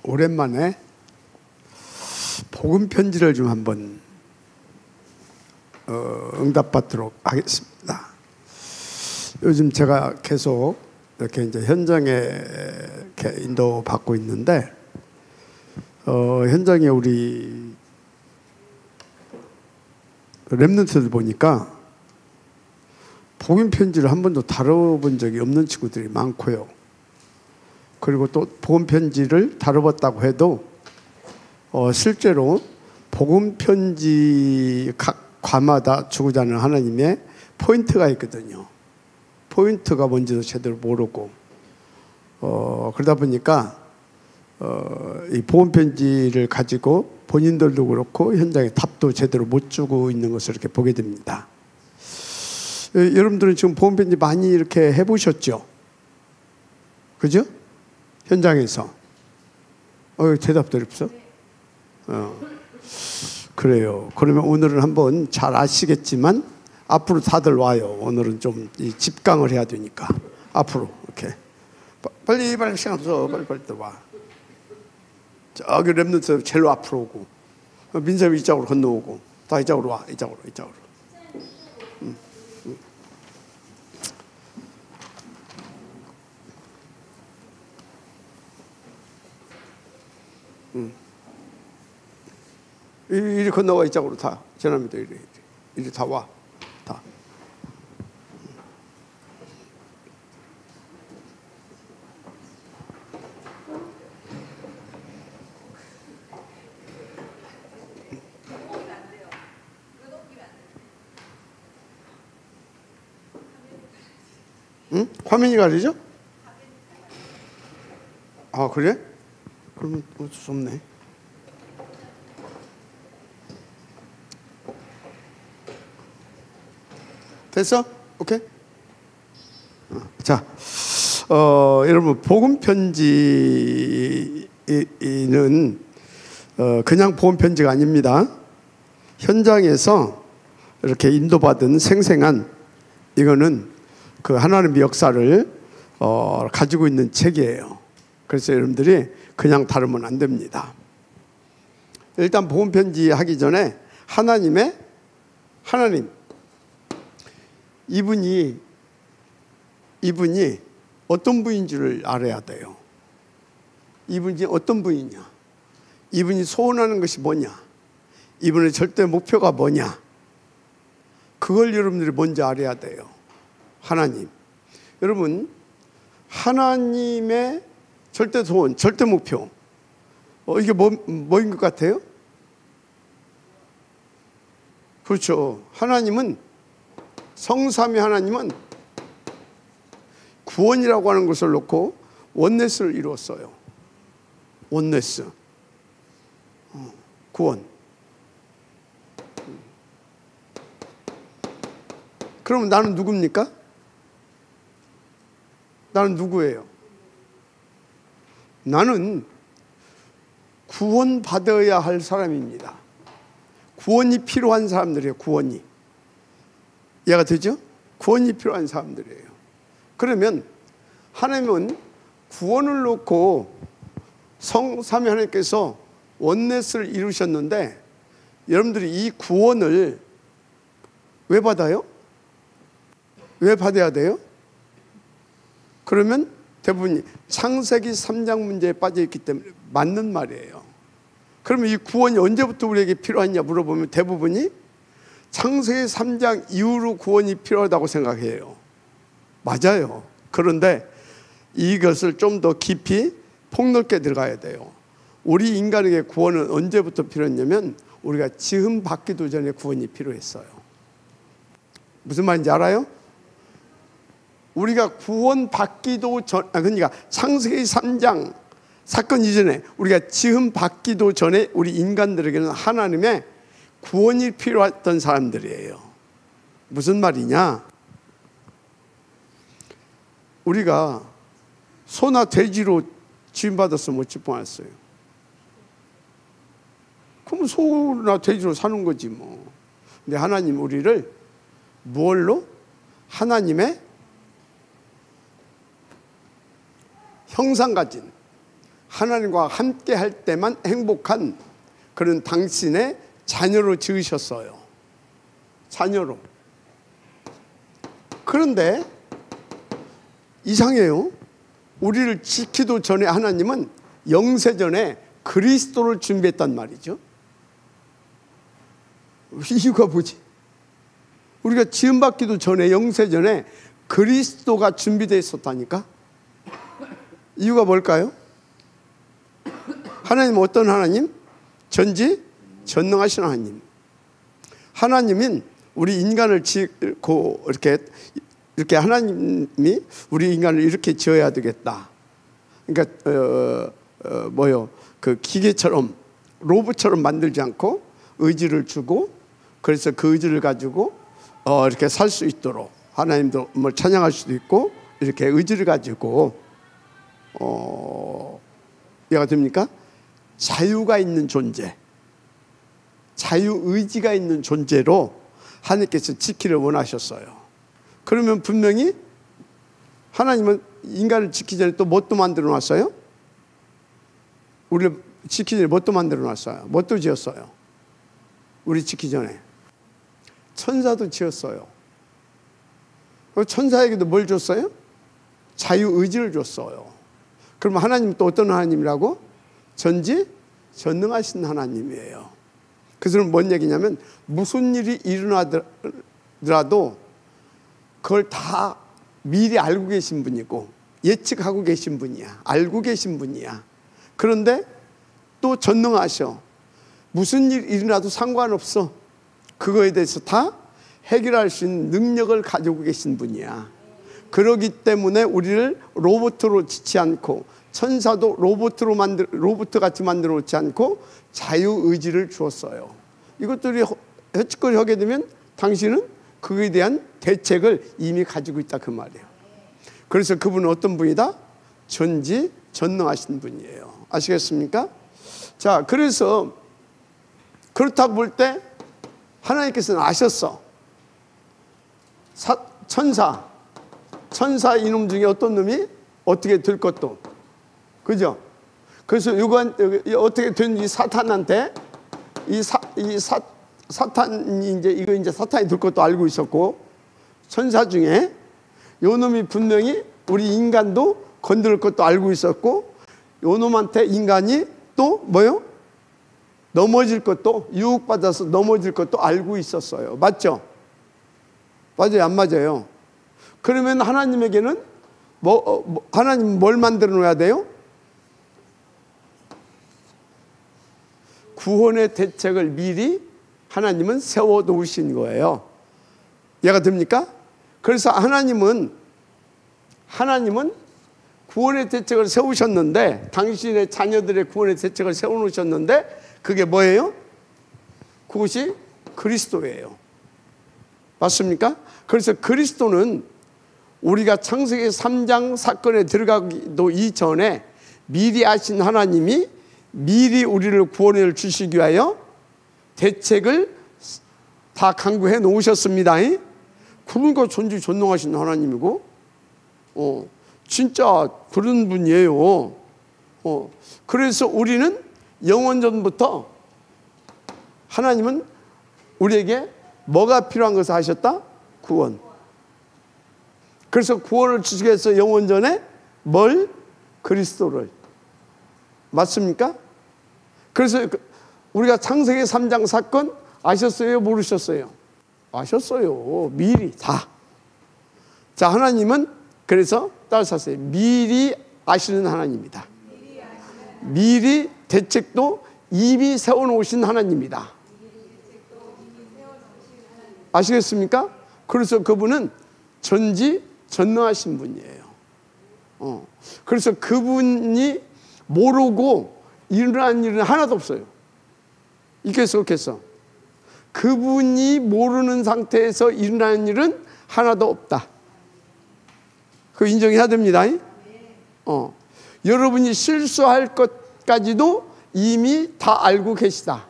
오랜만에 복음 편지를 좀 한번 응답받도록 하겠습니다. 요즘 제가 계속 이렇게 이제 현장에 이렇게 인도받고 있는데 현장에 우리 렘넌트들 보니까 복음 편지를 한 번도 다뤄본 적이 없는 친구들이 많고요. 그리고 또 복음 편지를 다뤄봤다고 해도 실제로 복음 편지 각 과마다 주고자 하는 하나님의 포인트가 있거든요. 포인트가 뭔지도 제대로 모르고 그러다 보니까 이 복음 편지를 가지고 본인들도 그렇고 현장에 답도 제대로 못 주고 있는 것을 이렇게 보게 됩니다. 여러분들은 지금 복음 편지 많이 이렇게 해보셨죠? 그죠? 현장에서. 대답들이 없어? 그래요. 그러면 오늘은 한번 잘 아시겠지만 앞으로 다들 와요. 오늘은 좀 집강을 해야 되니까 앞으로 이렇게 빨리 시간 없어. 빨리 와. 저기 렘넌트 제일 앞으로 오고 민섭이 이쪽으로 건너오고 다 이쪽으로 와. 이쪽으로. 이리 건너와. 이쪽으로 다 전합니다. 이리 다 와. 다. 응? 화면이 가리죠? 아, 그래? 그러면 어쩔 수 없네. 됐어? 오케이? 자, 여러분 복음 편지는 그냥 복음 편지가 아닙니다. 현장에서 이렇게 인도받은 생생한 이거는 그 하나님의 역사를 가지고 있는 책이에요. 그래서 여러분들이 그냥 다루면 안 됩니다. 일단 복음 편지 하기 전에 하나님 이분이 어떤 분인지를 알아야 돼요. 이분이 어떤 분이냐? 이분이 소원하는 것이 뭐냐? 이분의 절대 목표가 뭐냐? 그걸 여러분들이 먼저 알아야 돼요. 하나님. 여러분, 하나님의 절대 소원, 절대 목표. 이게 뭐인 것 같아요? 그렇죠. 성삼위 하나님은 구원이라고 하는 것을 놓고 원네스를 이루었어요. 원네스. 구원. 그럼 나는 누굽니까? 나는 누구예요? 나는 구원받아야 할 사람입니다. 구원이 필요한 사람들이에요. 구원이. 이해가 되죠? 구원이 필요한 사람들이에요. 그러면 하나님은 구원을 놓고 성삼위 하나님께서 원네스를 이루셨는데 여러분들이 이 구원을 왜 받아요? 왜 받아야 돼요? 그러면 대부분이 창세기 3장 문제에 빠져있기 때문에 맞는 말이에요. 그러면 이 구원이 언제부터 우리에게 필요하냐 물어보면 대부분이 창세기 3장 이후로 구원이 필요하다고 생각해요. 맞아요. 그런데 이것을 좀 더 깊이 폭넓게 들어가야 돼요. 우리 인간에게 구원은 언제부터 필요했냐면 우리가 지음 받기도 전에 구원이 필요했어요. 무슨 말인지 알아요? 우리가 구원 받기도 그러니까 창세기 3장 사건 이전에 우리가 지음 받기도 전에 우리 인간들에게는 하나님의 구원이 필요했던 사람들이에요. 무슨 말이냐? 우리가 소나 돼지로 지음받았으면 어찌 뻔했어요. 그럼 소나 돼지로 사는 거지 뭐. 근데 하나님 우리를 무엇로? 하나님의 형상 가진 하나님과 함께 할 때만 행복한 그런 당신의 자녀로 지으셨어요. 자녀로. 그런데 이상해요. 우리를 지키도 전에 하나님은 영세전에 그리스도를 준비했단 말이죠. 이유가 뭐지? 우리가 지음받기도 전에 영세전에 그리스도가 준비되어 있었다니까? 이유가 뭘까요? 하나님은 어떤 하나님? 전지전능하신 하나님. 하나님은 우리 인간을 짓고 이렇게 하나님이 우리 인간을 이렇게 지어야 되겠다. 그러니까 그 기계처럼 로봇처럼 만들지 않고 의지를 주고, 그래서 그 의지를 가지고 이렇게 살 수 있도록 하나님도 뭐 찬양할 수도 있고 이렇게 의지를 가지고 이해가 됩니까? 자유가 있는 존재, 자유의지가 있는 존재로 하나님께서 지키를 원하셨어요. 그러면 분명히 하나님은 인간을 지키기 전에 또 뭣도 만들어 놨어요? 우리를 지키기 전에 뭣도 만들어 놨어요? 뭣도 지었어요? 우리 지키기 전에 천사도 지었어요. 천사에게도 뭘 줬어요? 자유의지를 줬어요. 그럼 하나님은 또 어떤 하나님이라고? 전지전능하신 하나님이에요. 그래서 뭔 얘기냐면 무슨 일이 일어나더라도 그걸 다 미리 알고 계신 분이고 예측하고 계신 분이야. 알고 계신 분이야. 그런데 또 전능하셔. 무슨 일이 일어나도 상관없어. 그거에 대해서 다 해결할 수 있는 능력을 가지고 계신 분이야. 그렇기 때문에 우리를 로봇으로 짓지 않고, 천사도 로봇 같이 만들어 놓지 않고 자유의지를 주었어요. 이것들이 헛짓거리 하게 되면 당신은 그거에 대한 대책을 이미 가지고 있다 그 말이에요. 그래서 그분은 어떤 분이다? 전지전능하신 분이에요. 아시겠습니까? 자, 그래서 그렇다고 볼 때 하나님께서는 아셨어. 천사 이놈 중에 어떤 놈이 어떻게 될 것도, 그죠? 그래서 어떻게 됐는지 사탄한테 사탄이 이제 사탄이 될 것도 알고 있었고, 천사 중에 요 놈이 분명히 우리 인간도 건드릴 것도 알고 있었고, 요 놈한테 인간이 또 뭐요? 넘어질 것도, 유혹받아서 넘어질 것도 알고 있었어요. 맞죠? 맞아요, 안 맞아요? 그러면 하나님에게는 하나님 뭘 만들어 놓아야 돼요? 구원의 대책을 미리 하나님은 세워 놓으신 거예요. 이해가 됩니까? 그래서 하나님은 구원의 대책을 세우셨는데, 당신의 자녀들의 구원의 대책을 세워 놓으셨는데, 그게 뭐예요? 그것이 그리스도예요. 맞습니까? 그래서 그리스도는 우리가 창세기 3장 사건에 들어가기도 이전에 미리 아신 하나님이 미리 우리를 구원을 주시기 위하여 대책을 다 강구해 놓으셨습니다. 그분과 전지전능하신 하나님이고, 진짜 그런 분이에요. 그래서 우리는 영원전부터 하나님은 우리에게 뭐가 필요한 것을 하셨다? 구원. 그래서 구원을 주시기 위해서 영원전에 뭘? 그리스도를. 맞습니까? 그래서 우리가 창세기 3장 사건 아셨어요? 모르셨어요? 아셨어요. 미리 다. 자, 하나님은 그래서 따라서 미리 아시는 하나님이다. 미리 대책도 이미 세워놓으신 하나님이다. 아시겠습니까? 그래서 그분은 전지전능하신 분이에요. 그래서 그분이 모르고 일어난 일은 하나도 없어요. 있겠어, 없겠어? 그분이 모르는 상태에서 일어나는 일은 하나도 없다. 그거 인정해야 됩니다. 여러분이 실수할 것까지도 이미 다 알고 계시다.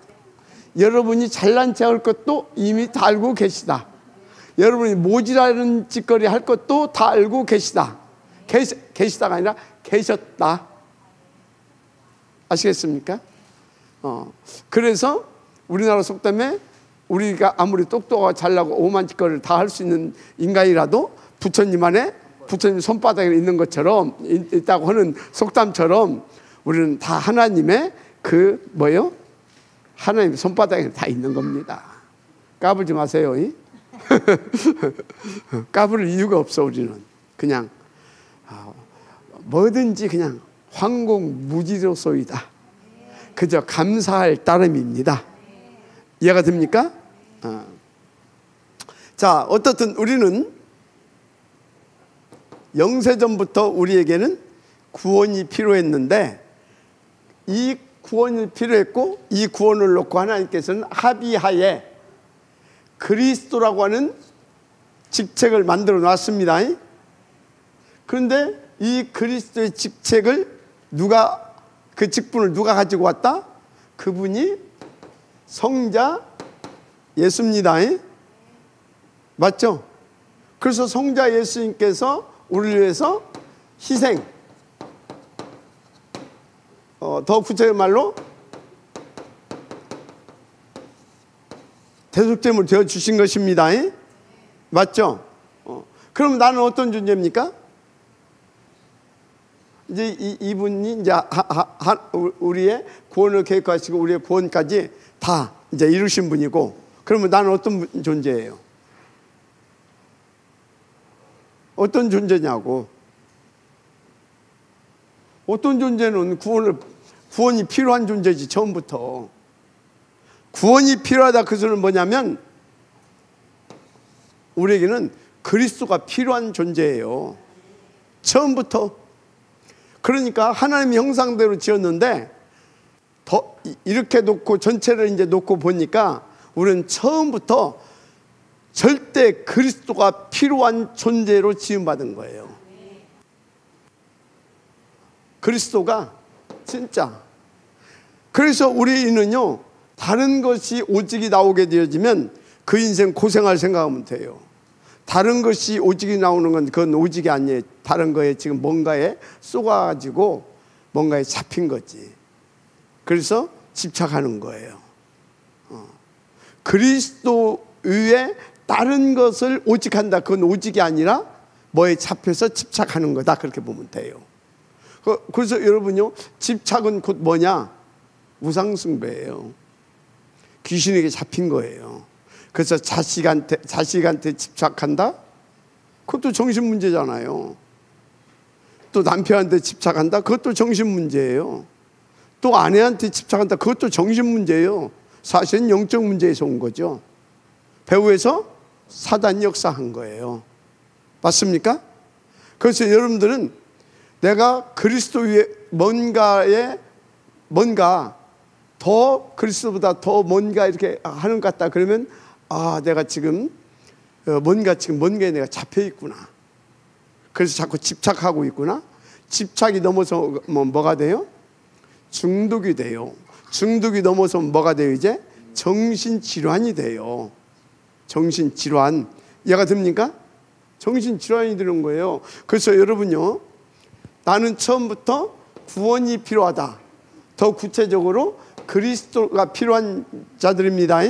여러분이 잘난 체 할 것도 이미 다 알고 계시다. 여러분이 모지라는 짓거리 할 것도 다 알고 계시다. 계시다가 아니라 계셨다. 아시겠습니까? 그래서 우리나라 속담에 우리가 아무리 똑똑하고 잘나고 오만 짓거리를 다 할 수 있는 인간이라도 부처님 안에 부처님 손바닥에 있는 것처럼 있다고 하는 속담처럼 우리는 다 하나님의 하나님 손바닥에 다 있는 겁니다. 까불지 마세요. 까불 이유가 없어. 우리는 그냥 뭐든지 그냥 황공무지로소이다. 그저 감사할 따름입니다. 이해가 됩니까? 자, 어떻든 우리는 영세전부터 우리에게는 구원이 필요했는데 이 구원이 필요했고 이 구원을 놓고 하나님께서는 합의하에 그리스도라고 하는 직책을 만들어 놨습니다. 그런데 이 그리스도의 직책을 그 직분을 누가 가지고 왔다? 그분이 성자 예수입니다. 맞죠? 그래서 성자 예수님께서 우리를 위해서 희생, 더 구체적인 말로 대속제물 되어 주신 것입니다. 맞죠? 그럼 나는 어떤 존재입니까? 이제 이분이 이제 우리의 구원을 계획하시고 우리의 구원까지 다 이제 이루신 분이고, 그러면 나는 어떤 존재예요? 어떤 존재냐고. 어떤 존재는 구원이 필요한 존재지. 처음부터 구원이 필요하다. 그 소리는 뭐냐면 우리에게는 그리스도가 필요한 존재예요. 처음부터. 그러니까 하나님의 형상대로 지었는데 이렇게 놓고 전체를 이제 놓고 보니까 우리는 처음부터 절대 그리스도가 필요한 존재로 지음받은 거예요. 그리스도가 진짜. 그래서 우리는요, 다른 것이 오직이 나오게 되어지면 그 인생 고생할 생각하면 돼요. 다른 것이 오직이 나오는 건 그건 오직이 아니에요. 다른 거에 지금 뭔가에 쏘가지고 뭔가에 잡힌 거지. 그래서 집착하는 거예요. 그리스도 위에 다른 것을 오직한다. 그건 오직이 아니라 뭐에 잡혀서 집착하는 거다. 그렇게 보면 돼요. 그래서 여러분요, 집착은 곧 뭐냐? 우상숭배예요. 귀신에게 잡힌 거예요. 그래서 자식한테 집착한다? 그것도 정신 문제잖아요. 또 남편한테 집착한다? 그것도 정신 문제예요. 또 아내한테 집착한다? 그것도 정신 문제예요. 사실은 영적 문제에서 온 거죠. 배후에서 사단이 역사한 거예요. 맞습니까? 그래서 여러분들은 내가 그리스도 위에 뭔가 더 그리스도보다 더 뭔가 이렇게 하는 것 같다. 그러면 내가 지금 뭔가에 내가 잡혀 있구나. 그래서 자꾸 집착하고 있구나. 집착이 넘어서 뭐가 돼요? 중독이 돼요. 중독이 넘어서 뭐가 돼요? 이제 정신질환이 돼요. 정신질환. 이해가 됩니까? 정신질환이 되는 거예요. 그래서 여러분요, 나는 처음부터 구원이 필요하다. 더 구체적으로 그리스도가 필요한 자들입니다.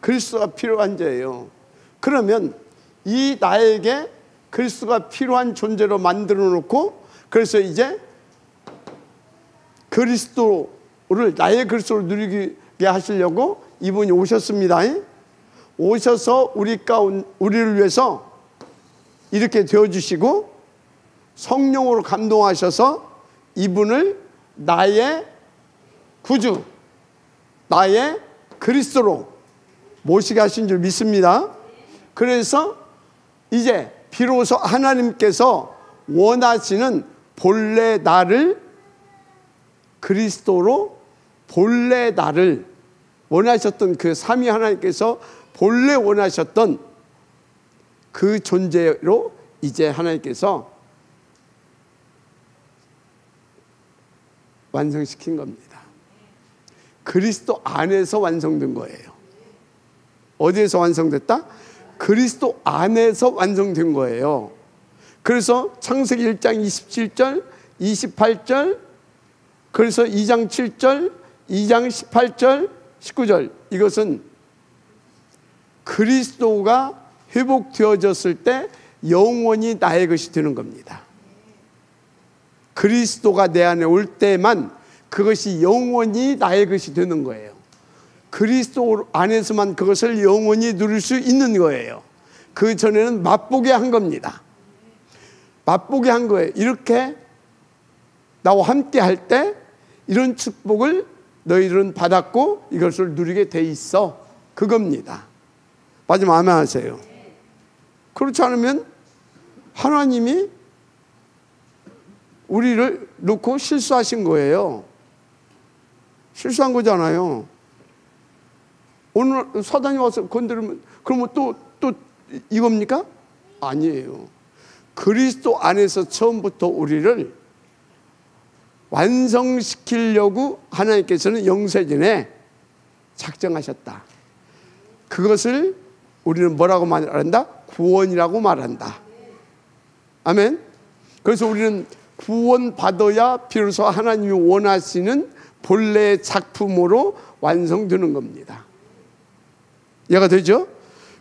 그리스도가 필요한 자예요. 그러면 이 나에게 그리스도가 필요한 존재로 만들어 놓고, 그래서 이제 나의 그리스도를 누리게 하시려고 이분이 오셨습니다. 오셔서 우리를 위해서 이렇게 되어주시고 성령으로 감동하셔서 이분을 나의 구주, 나의 그리스도로 모시게 하신 줄 믿습니다. 그래서 이제 비로소 하나님께서 원하시는 본래 나를 그리스도로, 본래 나를 원하셨던 그 삼위 하나님께서 본래 원하셨던 그 존재로 이제 하나님께서 완성시킨 겁니다. 그리스도 안에서 완성된 거예요. 어디에서 완성됐다? 그리스도 안에서 완성된 거예요. 그래서 창세기 1장 27절, 28절, 그래서 2장 7절, 2장 18절, 19절 이것은 그리스도가 회복되어졌을 때 영원히 나의 것이 되는 겁니다. 그리스도가 내 안에 올 때만 그것이 영원히 나의 것이 되는 거예요. 그리스도 안에서만 그것을 영원히 누릴 수 있는 거예요. 그 전에는 맛보게 한 겁니다. 맛보게 한 거예요. 이렇게 나와 함께 할 때 이런 축복을 너희들은 받았고 이것을 누리게 돼 있어. 그겁니다. 마지막 아멘 하세요. 그렇지 않으면 하나님이 우리를 놓고 실수하신 거예요. 실수한 거잖아요. 오늘 사단이 와서 건드리면 그러면 또 이겁니까? 아니에요. 그리스도 안에서 처음부터 우리를 완성시키려고 하나님께서는 영세전에 작정하셨다. 그것을 우리는 뭐라고 말한다? 구원이라고 말한다. 아멘. 그래서 우리는 구원받아야 비로소 하나님이 원하시는 본래의 작품으로 완성되는 겁니다. 이해가 되죠?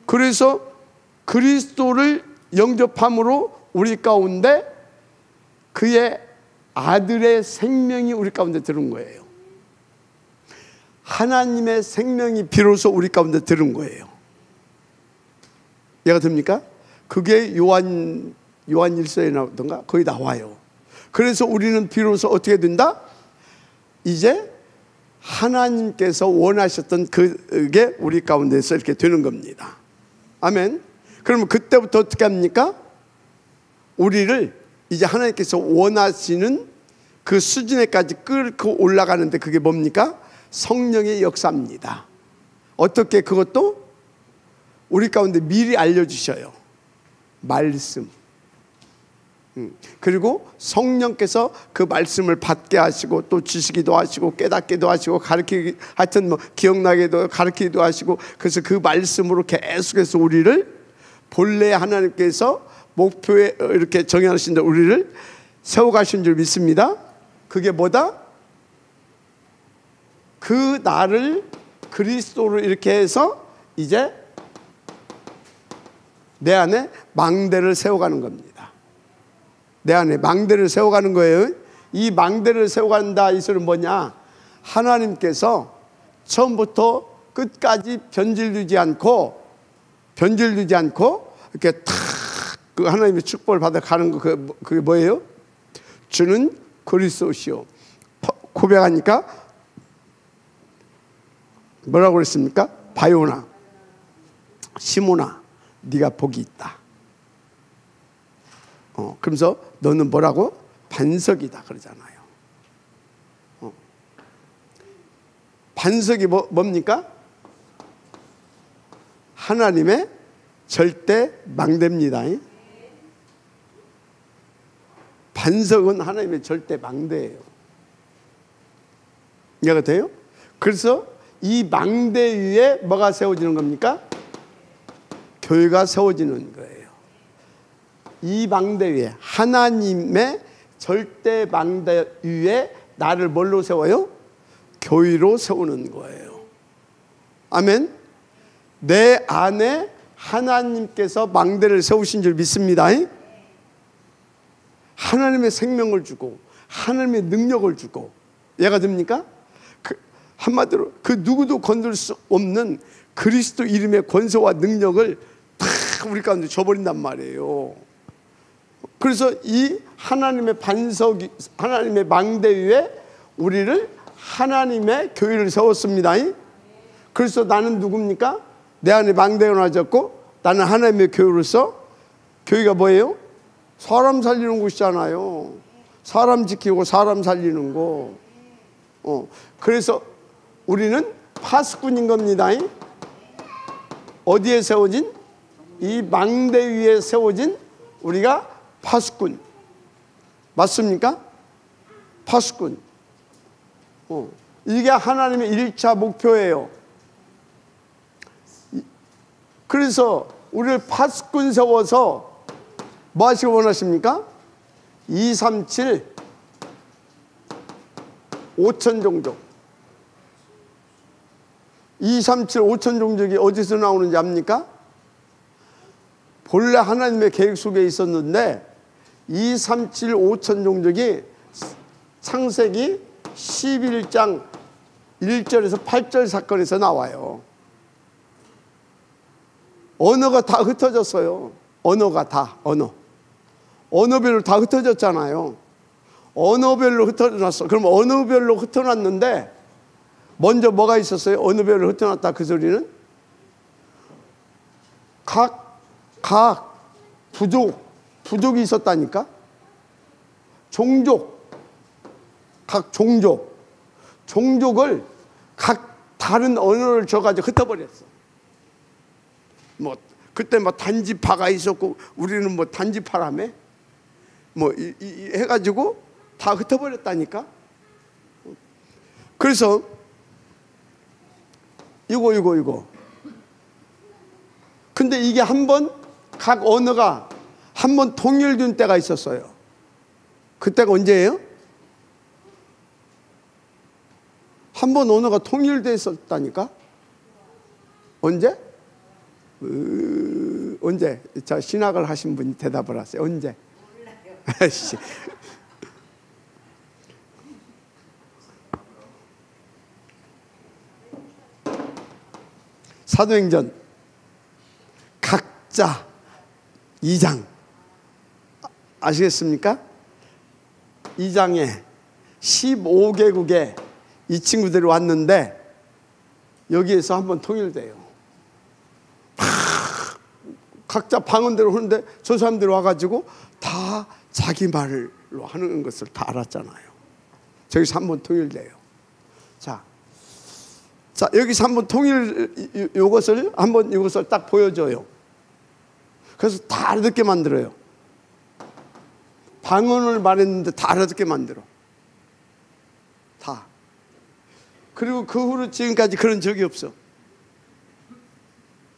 그래서 그리스도를 영접함으로 우리 가운데 그의 아들의 생명이 우리 가운데 들은 거예요. 하나님의 생명이 비로소 우리 가운데 들은 거예요. 이해가 됩니까? 그게 요한일서에 나오던가 거기 나와요. 그래서 우리는 비로소 어떻게 된다? 이제 하나님께서 원하셨던 그게 우리 가운데서 이렇게 되는 겁니다. 아멘. 그러면 그때부터 어떻게 합니까? 우리를 이제 하나님께서 원하시는 그 수준에까지 끌고 올라가는데 그게 뭡니까? 성령의 역사입니다. 어떻게 그것도 우리 가운데 미리 알려주셔요. 말씀. 그리고 성령께서 그 말씀을 받게 하시고 또 주시기도 하시고 깨닫기도 하시고 가르치기 하여튼 뭐 기억나게도 가르치기도 하시고 그래서 그 말씀으로 계속해서 우리를 본래 하나님께서 목표에 이렇게 정해하신 대로 우리를 세워가신 줄 믿습니다. 그게 뭐다? 그 나를 그리스도로 이렇게 해서 이제 내 안에 망대를 세워가는 겁니다. 내 안에 망대를 세워가는 거예요. 이 망대를 세워간다 이 소리는 뭐냐? 하나님께서 처음부터 끝까지 변질되지 않고 이렇게 탁 그 하나님의 축복을 받아 가는 거 그게 뭐예요? 주는 그리스도시요. 고백하니까 뭐라고 그랬습니까? 바요나 시몬아 네가 복이 있다. 그러면서 너는 뭐라고? 반석이다 그러잖아요. 반석이 뭡니까? 하나님의 절대 망대입니다. 반석은 하나님의 절대 망대예요. 이해가 돼요? 그래서 이 망대 위에 뭐가 세워지는 겁니까? 교회가 세워지는 거예요. 이 망대 위에 하나님의 절대 망대 위에 나를 뭘로 세워요? 교회로 세우는 거예요. 아멘. 내 안에 하나님께서 망대를 세우신 줄 믿습니다. 하나님의 생명을 주고 하나님의 능력을 주고 이해가 됩니까? 한마디로 그 누구도 건들 수 없는 그리스도 이름의 권세와 능력을 다 우리 가운데 줘버린단 말이에요. 그래서 이 하나님의 반석이 하나님의 망대 위에 우리를 하나님의 교회를 세웠습니다. 그래서 나는 누굽니까? 내 안에 망대가 놔졌고 나는 하나님의 교회로서 교회가 뭐예요? 사람 살리는 곳이잖아요. 사람 지키고 사람 살리는 거. 그래서 우리는 파수꾼인 겁니다. 어디에 세워진? 이 망대 위에 세워진 우리가 파수꾼. 맞습니까? 파수꾼. 이게 하나님의 1차 목표예요. 그래서 우리를 파수꾼 세워서 뭐 하시길 원하십니까? 237 5천 종족. 237 5천 종족이 어디서 나오는지 압니까? 본래 하나님의 계획 속에 있었는데 237 5천 종족이 창세기 11장 1절에서 8절 사건에서 나와요. 언어가 다 흩어졌어요. 언어가 다 언어별로 다 흩어졌잖아요. 언어별로 흩어졌어. 그럼 언어별로 흩어났는데 먼저 뭐가 있었어요? 언어별로 흩어났다 그 소리는 각 부족이 있었다니까. 각 종족을 각 다른 언어를 줘가지고 흩어버렸어. 뭐 그때 뭐 단지파가 있었고 우리는 뭐 단지파라며 뭐 해가지고 다 흩어버렸다니까. 그래서 이거 근데 이게 각 언어가 한 번 통일된 때가 있었어요. 그때가 언제예요? 한 번 언어가 통일됐었다니까. 언제? 언제? 자, 신학을 하신 분이 대답을 하세요. 언제? 몰라요. 사도행전 각자 2장 아시겠습니까? 2장에 15개국에 이 친구들이 왔는데 여기에서 한번 통일돼요. 각자 방언대로 하는데 저 사람들이 와가지고 다 자기 말로 하는 것을 다 알았잖아요. 저기서 한번 통일돼요. 자, 여기서 한번 이것을 딱 보여줘요. 그래서 다 알아듣게 만들어요. 방언을 말했는데 다 알아듣게 만들어. 다. 그리고 그 후로 지금까지 그런 적이 없어.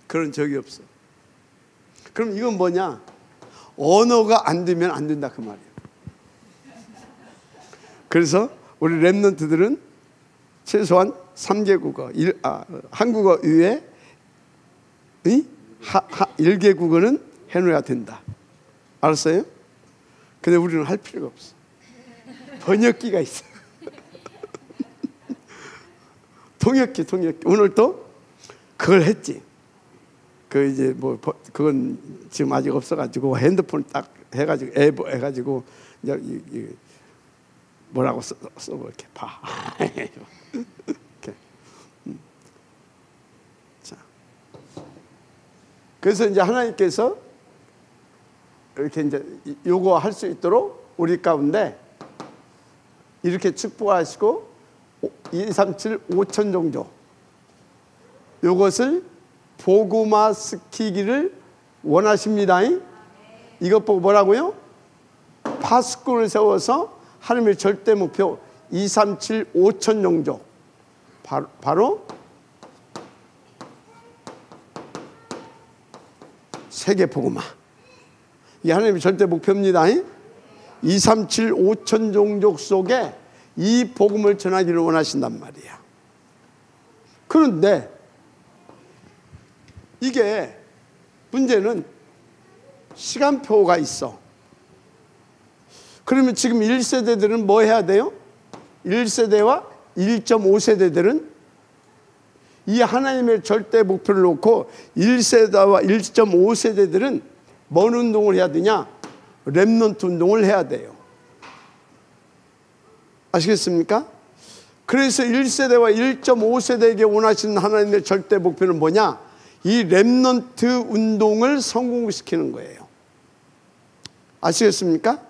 그런 적이 없어. 그럼 이건 뭐냐? 언어가 안 되면 안 된다 그 말이에요. 그래서 우리 렘넌트들은 최소한 3개 국어, 한국어 이외에 1개 국어는 해놓아야 된다. 알았어요? 근데 우리는 할 필요가 없어. 번역기가 있어. 통역기. 오늘 또 그걸 했지. 그건 지금 아직 없어가지고 핸드폰 딱 해가지고 앱 해가지고 이제 뭐라고 써고 이렇게 봐. 이렇게. 자, 그래서 이제 하나님께서 이렇게 이제 요거 할 수 있도록 우리 가운데 이렇게 축복하시고 237 5천 종족 요것을 복음화 시키기를 원하십니다. 이것 보고 뭐라고요? 파수꾼을 세워서 하나님의 절대 목표 237 5천 종족 바로 세계 복음화. 이게 하나님의 절대 목표입니다. 237 5천 종족 속에 이 복음을 전하기를 원하신단 말이야. 그런데 이게 문제는 시간표가 있어. 그러면 지금 1세대들은 뭐 해야 돼요? 1세대와 1.5세대들은 이 하나님의 절대 목표를 놓고 1세대와 1.5세대들은 뭔 운동을 해야 되냐? 렘넌트 운동을 해야 돼요. 아시겠습니까? 그래서 1세대와 1.5세대에게 원하시는 하나님의 절대 목표는 뭐냐? 이 렘넌트 운동을 성공시키는 거예요. 아시겠습니까?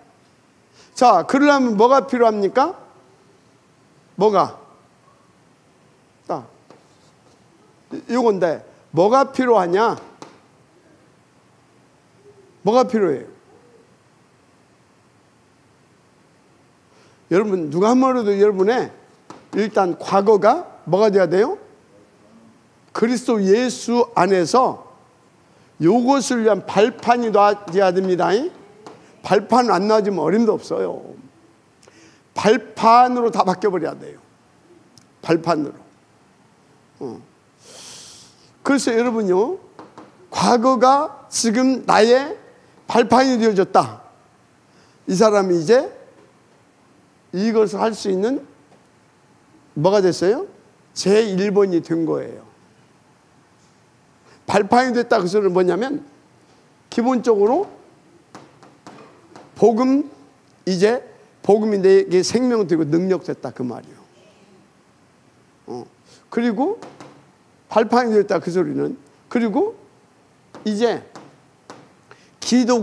자, 그러려면 뭐가 필요합니까? 뭐가? 이건데 뭐가 필요하냐? 뭐가 필요해요? 여러분 누가 뭐래도 여러분의 일단 과거가 뭐가 돼야 돼요? 그리스도 예수 안에서 이것을 위한 발판이 돼야 됩니다. 발판 안 놔주면 어림도 없어요. 발판으로 다 바뀌어버려야 돼요. 발판으로. 그래서 여러분요, 과거가 지금 나의 발판이 되어졌다. 이 사람이 이제 이것을 할 수 있는 뭐가 됐어요? 제1번이 된 거예요. 발판이 됐다. 그 소리는 뭐냐면 기본적으로 복음, 이제 복음이 내게 생명되고 능력됐다 그 말이에요. 그리고 발판이 됐다 그 소리는, 그리고 이제 기도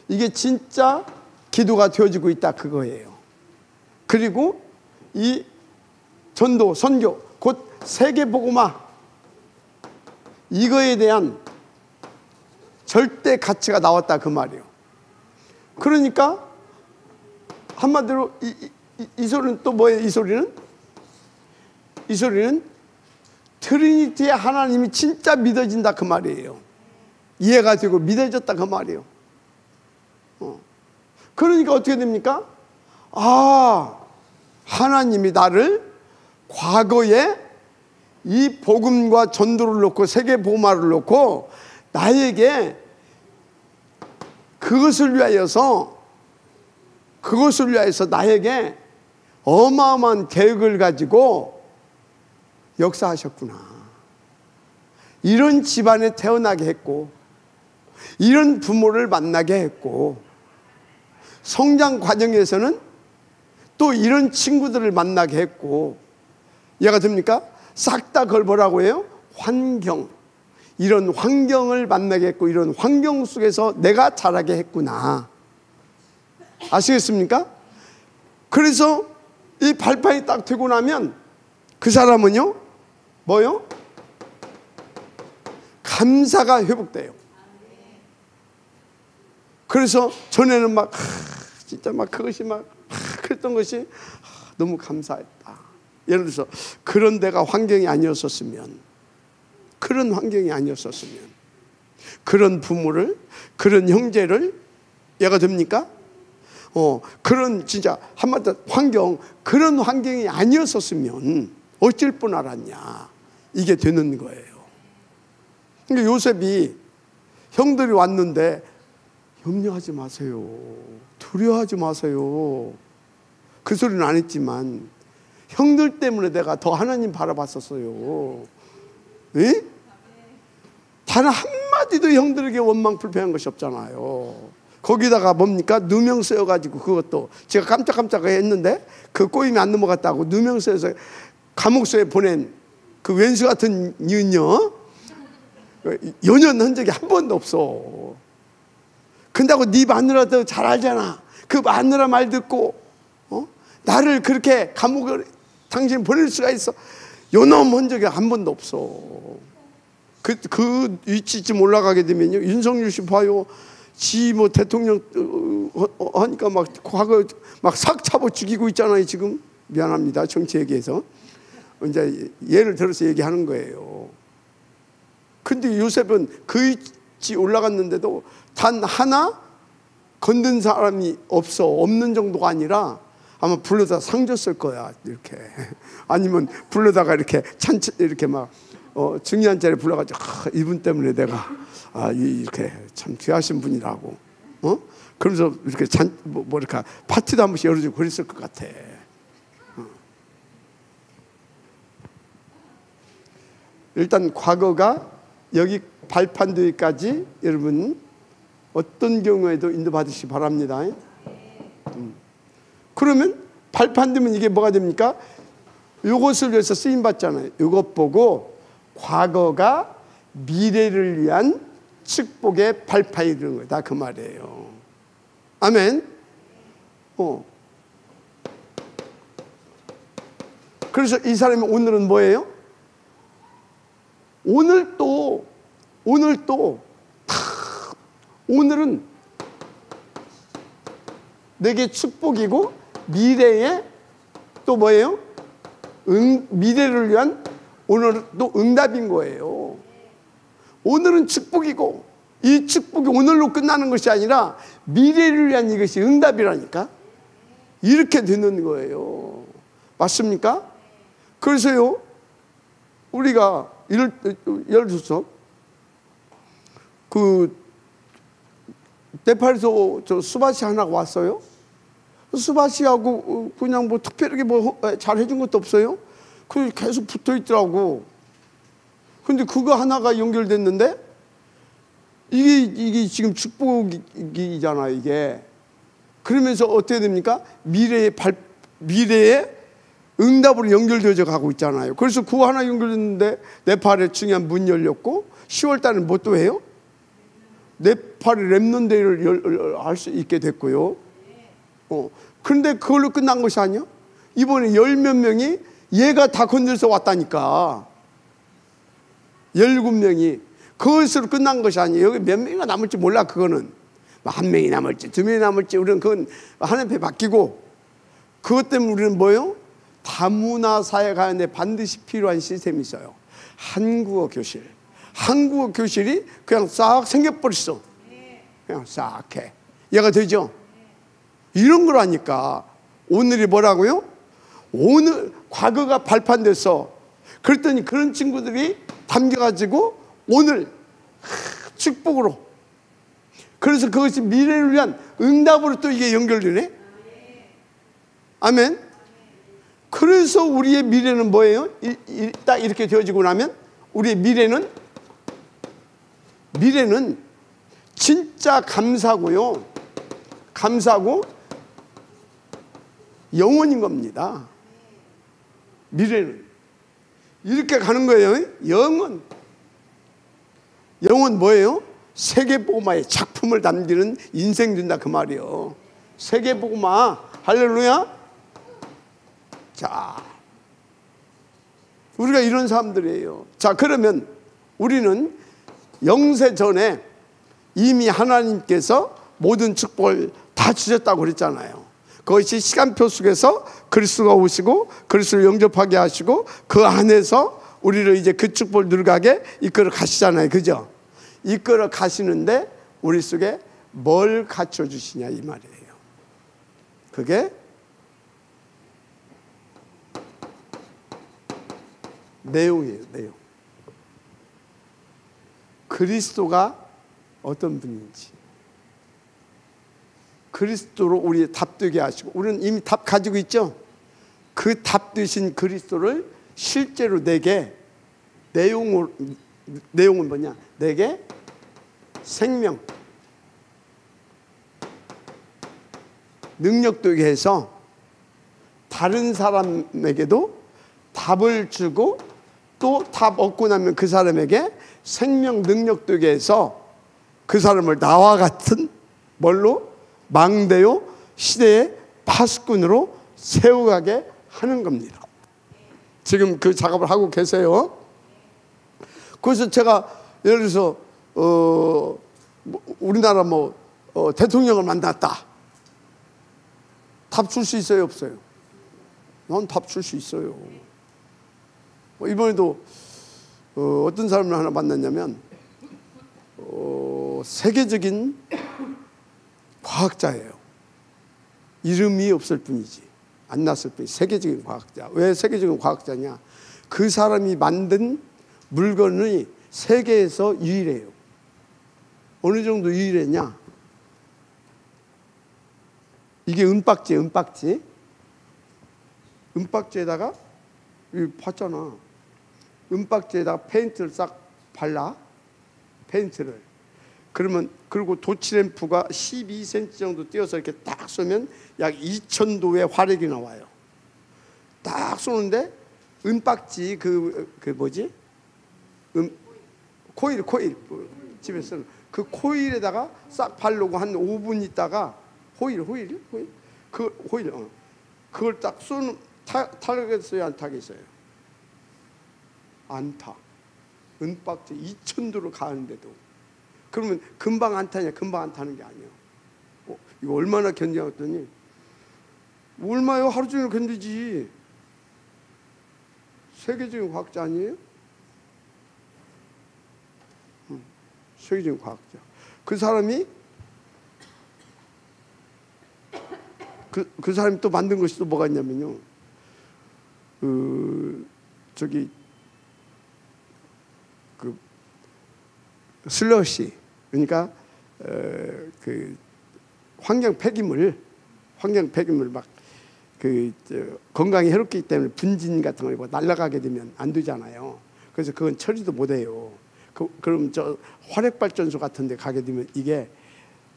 이게 진짜 기도가 되어지고 있다 그거예요. 그리고 이 전도, 선교, 곧 세계복음화, 이거에 대한 절대 가치가 나왔다 그 말이에요. 그러니까 한마디로 이 소리는 또 뭐예요? 이 소리는 트리니티의 하나님이 진짜 믿어진다 그 말이에요. 이해가 되고 믿어졌다 그 말이에요. 그러니까 어떻게 됩니까? 하나님이 나를 과거에 이 복음과 전도를 놓고 세계 복음화를 놓고 나에게 그것을 위하여서 나에게 어마어마한 계획을 가지고 역사하셨구나. 이런 집안에 태어나게 했고, 이런 부모를 만나게 했고, 성장 과정에서는 또 이런 친구들을 만나게 했고, 이해가 됩니까? 싹 다 그걸 뭐라고 해요? 환경. 이런 환경을 만나게 했고, 이런 환경 속에서 내가 자라게 했구나. 아시겠습니까? 그래서 이 발판이 딱 되고 나면 그 사람은요, 뭐요? 감사가 회복돼요. 그래서 전에는 막 진짜 막 그것이 막 그랬던 것이 너무 감사했다. 예를 들어서 그런 데가 환경이 아니었었으면, 그런 부모를, 그런 형제를, 얘가 됩니까? 그런 진짜 한마디로 그런 환경이 아니었었으면 어쩔 뻔 알았냐. 이게 되는 거예요. 그러니까 요셉이 형들이 왔는데 염려하지 마세요. 두려워하지 마세요. 그 소리는 안 했지만 형들 때문에 내가 더 하나님 바라봤었어요. 에? 단 한마디도 형들에게 원망 불평한 것이 없잖아요. 거기다가 뭡니까? 누명 쓰여가지고, 그것도 제가 깜짝깜짝 했는데 그 꼬임이 안 넘어갔다고 누명 쓰여서 감옥소에 보낸 그 왼수 같은 유녀, 연연한 적이 한 번도 없어. 근다고 네 마누라도 잘 알잖아. 그 마누라 말 듣고 나를 그렇게 감옥을 당신 보낼 수가 있어. 요놈 한 적이 한 번도 없어. 그 위치쯤 올라가게 되면요, 윤석열 씨 봐요. 지 뭐 대통령 하니까 막 과거 막 삭 차고 죽이고 있잖아요 지금. 미안합니다, 정치 얘기해서 이제 예를 들어서 얘기하는 거예요. 근데 요셉은 그 위치 올라갔는데도 단 하나 건든 사람이 없는 정도가 아니라 아마 불러다 상 줬을 거야 이렇게. 아니면 불러다가 이렇게 이렇게 막 중요한 자리에 불러가지고 이분 때문에 내가 이렇게 참 귀하신 분이라고, 그러면서 이렇게 뭐 이렇게 파티도 한 번씩 열어주고 그랬을 것 같아. 일단 과거가 여기 발판되기까지 여러분 어떤 경우에도 인도받으시기 바랍니다. 그러면 발판되면 이게 뭐가 됩니까? 이것을 위해서 쓰임받잖아요. 이것 보고 과거가 미래를 위한 축복의 발판이 되는 거다 그 말이에요. 아멘. 그래서 이 사람이 오늘은 뭐예요? 오늘은 내게 축복이고 미래에 또 뭐예요? 미래를 위한 오늘은 또 응답인 거예요. 오늘은 축복이고 이 축복이 오늘로 끝나는 것이 아니라 미래를 위한 이것이 응답이라니까. 이렇게 되는 거예요. 맞습니까? 그래서요, 우리가 예를 들어서 그 네팔에서 저 수바시 하나가 왔어요. 수바시하고 그냥 뭐 특별하게 뭐 잘해준 것도 없어요. 그 계속 붙어 있더라고. 근데 그거 하나가 연결됐는데 이게 지금 축복이잖아, 이게. 그러면서 어떻게 됩니까? 미래의 응답으로 연결되어져 가고 있잖아요. 그래서 그거 하나 연결됐는데 네팔에 중요한 문 열렸고 10월 달에 뭐 또 해요? 네팔의 렘넌트를 할 수 있게 됐고요. 그런데 그걸로 끝난 것이 아니야? 이번에 10몇 명이 얘가 다 건들서 왔다니까. 17명이. 그것으로 끝난 것이 아니에요. 여기 몇 명이나 남을지 몰라, 그거는. 한 명이 남을지, 두 명이 남을지, 우리는 그건 하나님 앞에 맡기고, 그것 때문에 우리는 뭐예요? 다문화 사회 가운데 반드시 필요한 시스템이 있어요. 한국어 교실. 한국어 교실이 그냥 싹 생겨버렸어. 그냥 싹 해. 얘가 되죠? 이런 거라니까. 오늘이 뭐라고요? 오늘, 과거가 발판돼서, 그랬더니 그런 친구들이 담겨가지고 오늘 축복으로. 그래서 그것이 미래를 위한 응답으로 또 이게 연결되네. 아멘. 그래서 우리의 미래는 뭐예요? 딱 이렇게 되어지고 나면 우리의 미래는 진짜 감사고요. 감사고 영원인 겁니다. 미래는 이렇게 가는 거예요. 영원 뭐예요? 세계복음화의 작품을 남기는 인생 된다, 그 말이에요. 세계복음화. 할렐루야. 자, 우리가 이런 사람들이에요. 자, 그러면 우리는 영세 전에 이미 하나님께서 모든 축복을 다 주셨다고 그랬잖아요. 그것이 시간표 속에서 그리스도가 오시고 그리스도를 영접하게 하시고 그 안에서 우리를 이제 그 축복을 누려가게 이끌어 가시잖아요. 그죠? 이끌어 가시는데 우리 속에 뭘 갖춰주시냐, 이 말이에요. 그게 내용이에요. 내용. 그리스도가 어떤 분인지, 그리스도로 우리의 답 되게 하시고, 우리는 이미 답 가지고 있죠. 그 답 되신 그리스도를 실제로 내게, 내용은 뭐냐, 내게 생명, 능력 되게 해서 다른 사람에게도 답을 주고, 또 답 얻고 나면 그 사람에게 생명 능력 되게 해서 그 사람을 나와 같은 뭘로? 망대요 시대의 파수꾼으로 세워가게 하는 겁니다. 지금 그 작업을 하고 계세요. 그래서 제가 예를 들어서 우리나라 대통령을 만났다. 답 줄 수 있어요, 없어요? 난 답 줄 수 있어요. 이번에도 어떤 사람을 하나 만났냐면 세계적인 과학자예요. 이름이 없을 뿐이지, 안 났을 뿐이지. 세계적인 과학자. 왜 세계적인 과학자냐? 그 사람이 만든 물건이 세계에서 유일해요. 어느 정도 유일했냐? 이게 은박지에다가 여기 봤잖아. 은박지에다가 페인트를 싹 발라. 페인트를. 그리고 도치램프가 12cm 정도 띄어서 이렇게 딱 쏘면 약 2000도의 화력이 나와요. 딱 쏘는데 은박지 코일 집에서 쓰는 그 코일에다가 싹 바르고 한 5분 있다가 그걸 딱 쏘는 타겠어요, 안 타겠어요? 안 타. 은박지 2000도로 가는데도. 그러면 금방 안 타냐? 금방 안 타는 게 아니에요. 이거 얼마나 견뎌왔더니, 얼마요? 하루 종일 견디지. 세계적인 과학자 아니에요? 세계적인 과학자. 그 사람이 그 사람이 또 만든 것이 또 뭐가 있냐면요. 저기 그 슬러시, 그러니까 그 환경 폐기물 막 건강에 해롭기 때문에 분진 같은 거 날아가게 되면 안 되잖아요. 그래서 그건 처리도 못 해요. 그럼 저 화력발전소 같은 데 가게 되면 이게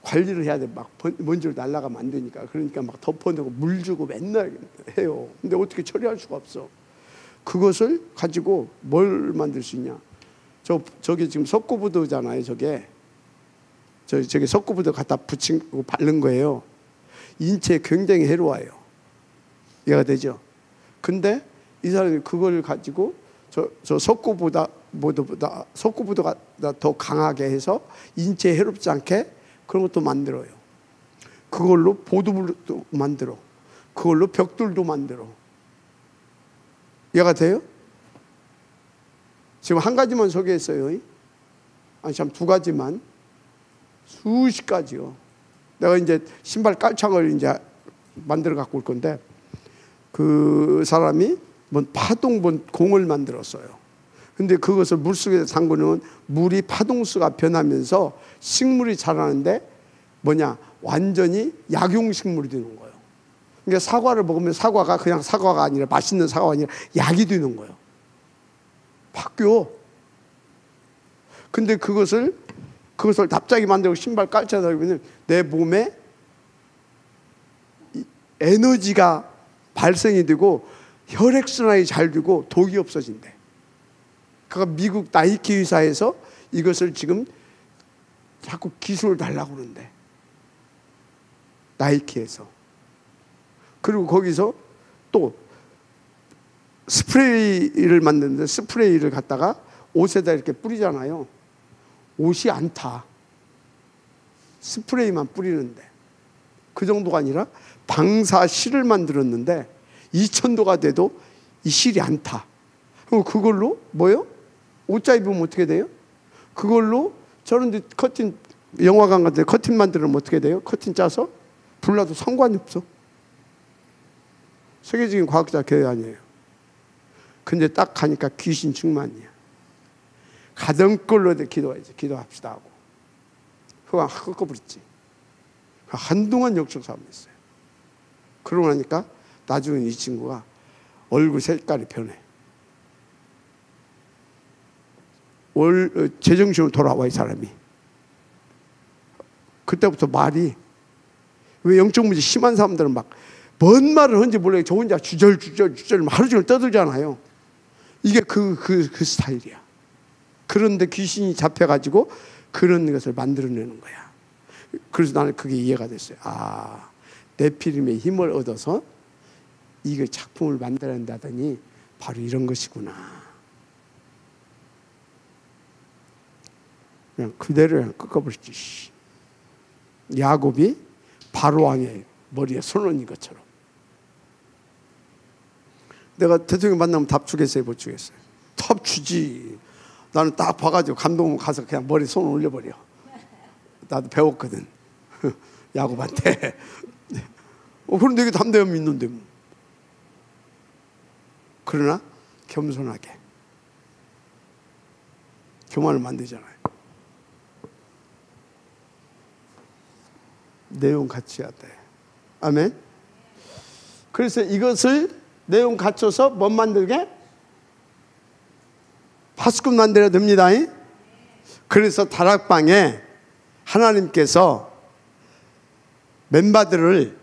관리를 해야 돼. 막 먼지로 날아가면 안 되니까. 그러니까 막 덮어내고 물 주고 맨날 해요. 근데 어떻게 처리할 수가 없어. 그것을 가지고 뭘 만들 수 있냐. 저게 지금 석고부도잖아요. 저게 석고부도 갖다 붙이고 바른 거예요. 인체에 굉장히 해로워요. 이해가 되죠? 근데 이 사람이 그걸 가지고 저 석고보다 더 강하게 해서 인체에 해롭지 않게 그런 것도 만들어요. 그걸로 보도블도 만들어. 그걸로 벽돌도 만들어. 이해가 돼요? 지금 한 가지만 소개했어요. 아니 참 두 가지만. 수십 가지요. 내가 이제 신발 깔창을 이제 만들어 갖고 올 건데 그 사람이 파동 공을 만들었어요. 근데 그것을 물속에 담그면 물이 파동수가 변하면서 식물이 자라는데 완전히 약용식물이 되는 거예요. 그러니까 사과를 먹으면 사과가 그냥 사과가 아니라 맛있는 사과가 아니라 약이 되는 거예요. 바뀌어. 근데 그것을 갑자기 만들고 신발 깔창을 달면 내 몸에 에너지가 발생이 되고 혈액순환이 잘 되고 독이 없어진대. 그러니까 미국 나이키 회사에서 이것을 지금 자꾸 기술을 달라고 그러는데. 나이키에서. 그리고 거기서 또 스프레이를 만드는데 스프레이를 갖다가 옷에다 이렇게 뿌리잖아요. 옷이 안 타. 스프레이만 뿌리는데. 그 정도가 아니라 방사실을 만들었는데 2000도가 돼도 이 실이 안 타. 그럼 그걸로 뭐요? 옷자 입으면 어떻게 돼요? 그걸로 저런데 커튼, 영화관 같은 데 커튼 만들면 어떻게 돼요? 커튼 짜서 불나도 상관이 없어. 세계적인 과학자 교회 아니에요. 근데 딱 가니까 귀신 충만이야. 가던 걸로 기도해야지. 기도합시다 하고. 그거 꺾어버렸지. 한동안 역적사업했어요. 그러고 나니까 나중에 이 친구가 얼굴 색깔이 변해. 제정신으로 돌아와, 이 사람이. 그때부터 말이, 왜 영적 문제 심한 사람들은 막 뭔 말을 하는지 몰라요. 저 혼자 주절주절 하루 종일 떠들잖아요. 이게 그 스타일이야. 그런데 귀신이 잡혀가지고 그런 것을 만들어내는 거야. 그래서 나는 그게 이해가 됐어요. 아, 네피림의 힘을 얻어서 이거 작품을 만들어낸다더니 바로 이런 것이구나. 그냥 그대로 그냥 꺾어버리지. 야곱이 바로왕의 머리에 손 얹은 것처럼. 내가 대통령 만나면 답 주겠어요, 못 주겠어요? 답 주지. 나는 딱 봐가지고 감동하면 가서 그냥 머리에 손 올려버려. 나도 배웠거든. 야곱한테. 그런데 이게 담대함이 있는데 뭐. 그러나 겸손하게. 교만을 만들잖아요. 내용 갖춰야 돼. 아멘. 그래서 이것을 내용 갖춰서 뭐 만들게? 파수꾼 만들어야 됩니다. 그래서 다락방에 하나님께서 멤버들을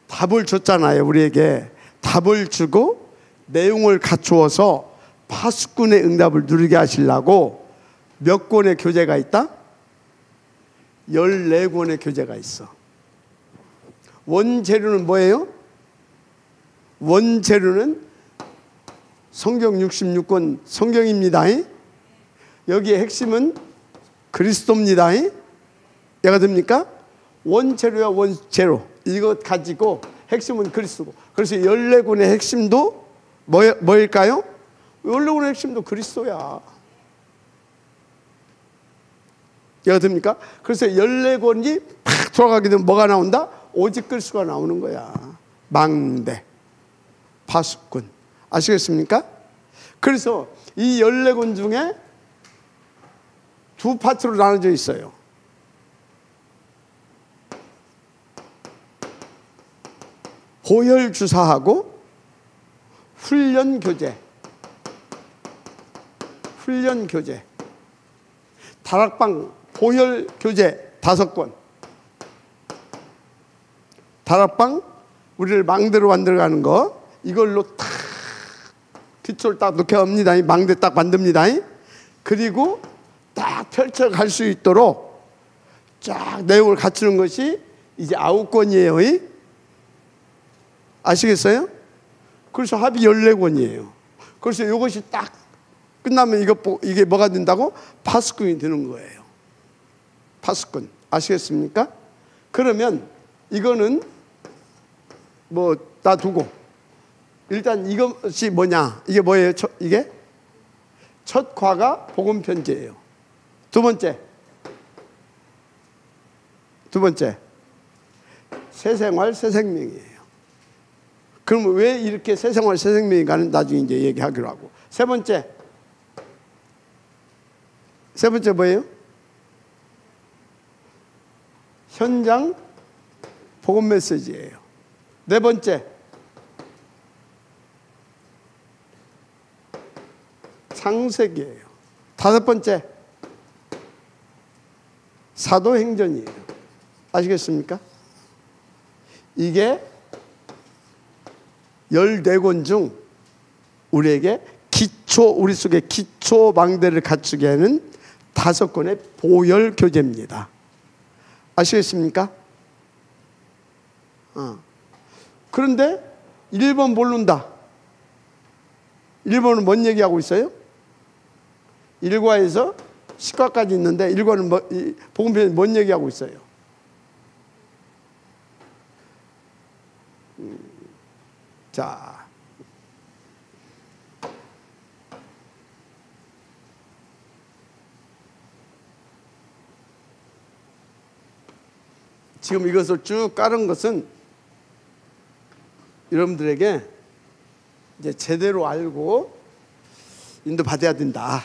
답을 줬잖아요. 우리에게 답을 주고 내용을 갖추어서 파수꾼의 응답을 누리게 하시려고 몇 권의 교재가 있다? 14권의 교재가 있어. 원재료는 뭐예요? 원재료는 성경 66권 성경입니다. 여기에 핵심은 그리스도입니다. 이해가 됩니까? 원재료야 원재료. 이것 가지고 핵심은 그리스도고. 그래서 14권의 핵심도 뭐일까요? 14권의 핵심도 그리스도야. 이해가 됩니까? 그래서 14권이 팍 돌아가게 되면 뭐가 나온다? 오직글수가 나오는 거야. 망대, 파수꾼. 아시겠습니까? 그래서 이 14권 중에 두 파트로 나눠져 있어요. 보혈주사하고 훈련교재. 훈련교재. 다락방 보혈교재 5권. 다락방 우리를 망대로 만들어가는 거, 이걸로 탁 기초를 딱 놓게 합니다. 망대 딱 만듭니다. 그리고 딱 펼쳐갈 수 있도록 쫙 내용을 갖추는 것이 이제 9권이에요. 아시겠어요? 그래서 합이 14권이에요. 그래서 이것이 딱 끝나면 이게 뭐가 된다고? 파수꾼이 되는 거예요. 파수꾼. 아시겠습니까? 그러면 이거는 뭐 놔두고 일단 이것이 뭐냐? 이게 뭐예요? 이게 첫 과가 복음 편지예요. 두 번째 새 생활 새 생명이에요. 그럼 왜 이렇게 새 생활 새 생명인가는 나중에 이제 얘기하기로 하고. 세 번째 뭐예요? 현장 복음 메시지예요. 네 번째 창세기예요. 다섯 번째 사도행전이에요. 아시겠습니까? 이게 14권 중 우리에게 우리 속에 기초 망대를 갖추게 하는 5권의 보혈 교재입니다. 아시겠습니까? 그런데 1번 모른다. 1번은 뭔 얘기하고 있어요? 1과에서 10과까지 있는데 1과는 복음편이 뭔 얘기하고 있어요? 자, 지금 이것을 쭉 깔은 것은 여러분들에게 이제 제대로 알고 인도받아야 된다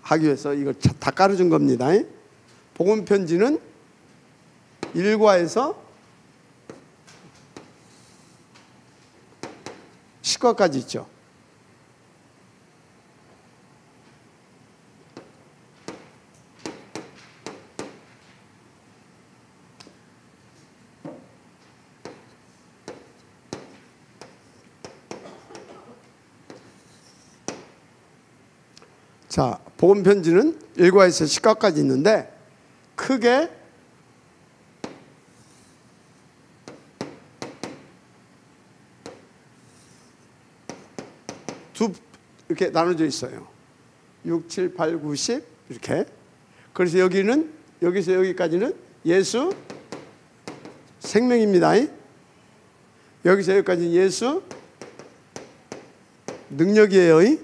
하기 위해서 이걸 다 깔아준 겁니다. 복음 편지는 1과에서 10과까지 있죠. 자, 복음 편지는 1과에서 10과까지 있는데 크게 이렇게 나눠져 있어요. 6, 7, 8, 9, 10 이렇게. 그래서 여기서 여기까지는 예수 생명입니다. 여기서 여기까지는 예수 능력이에요.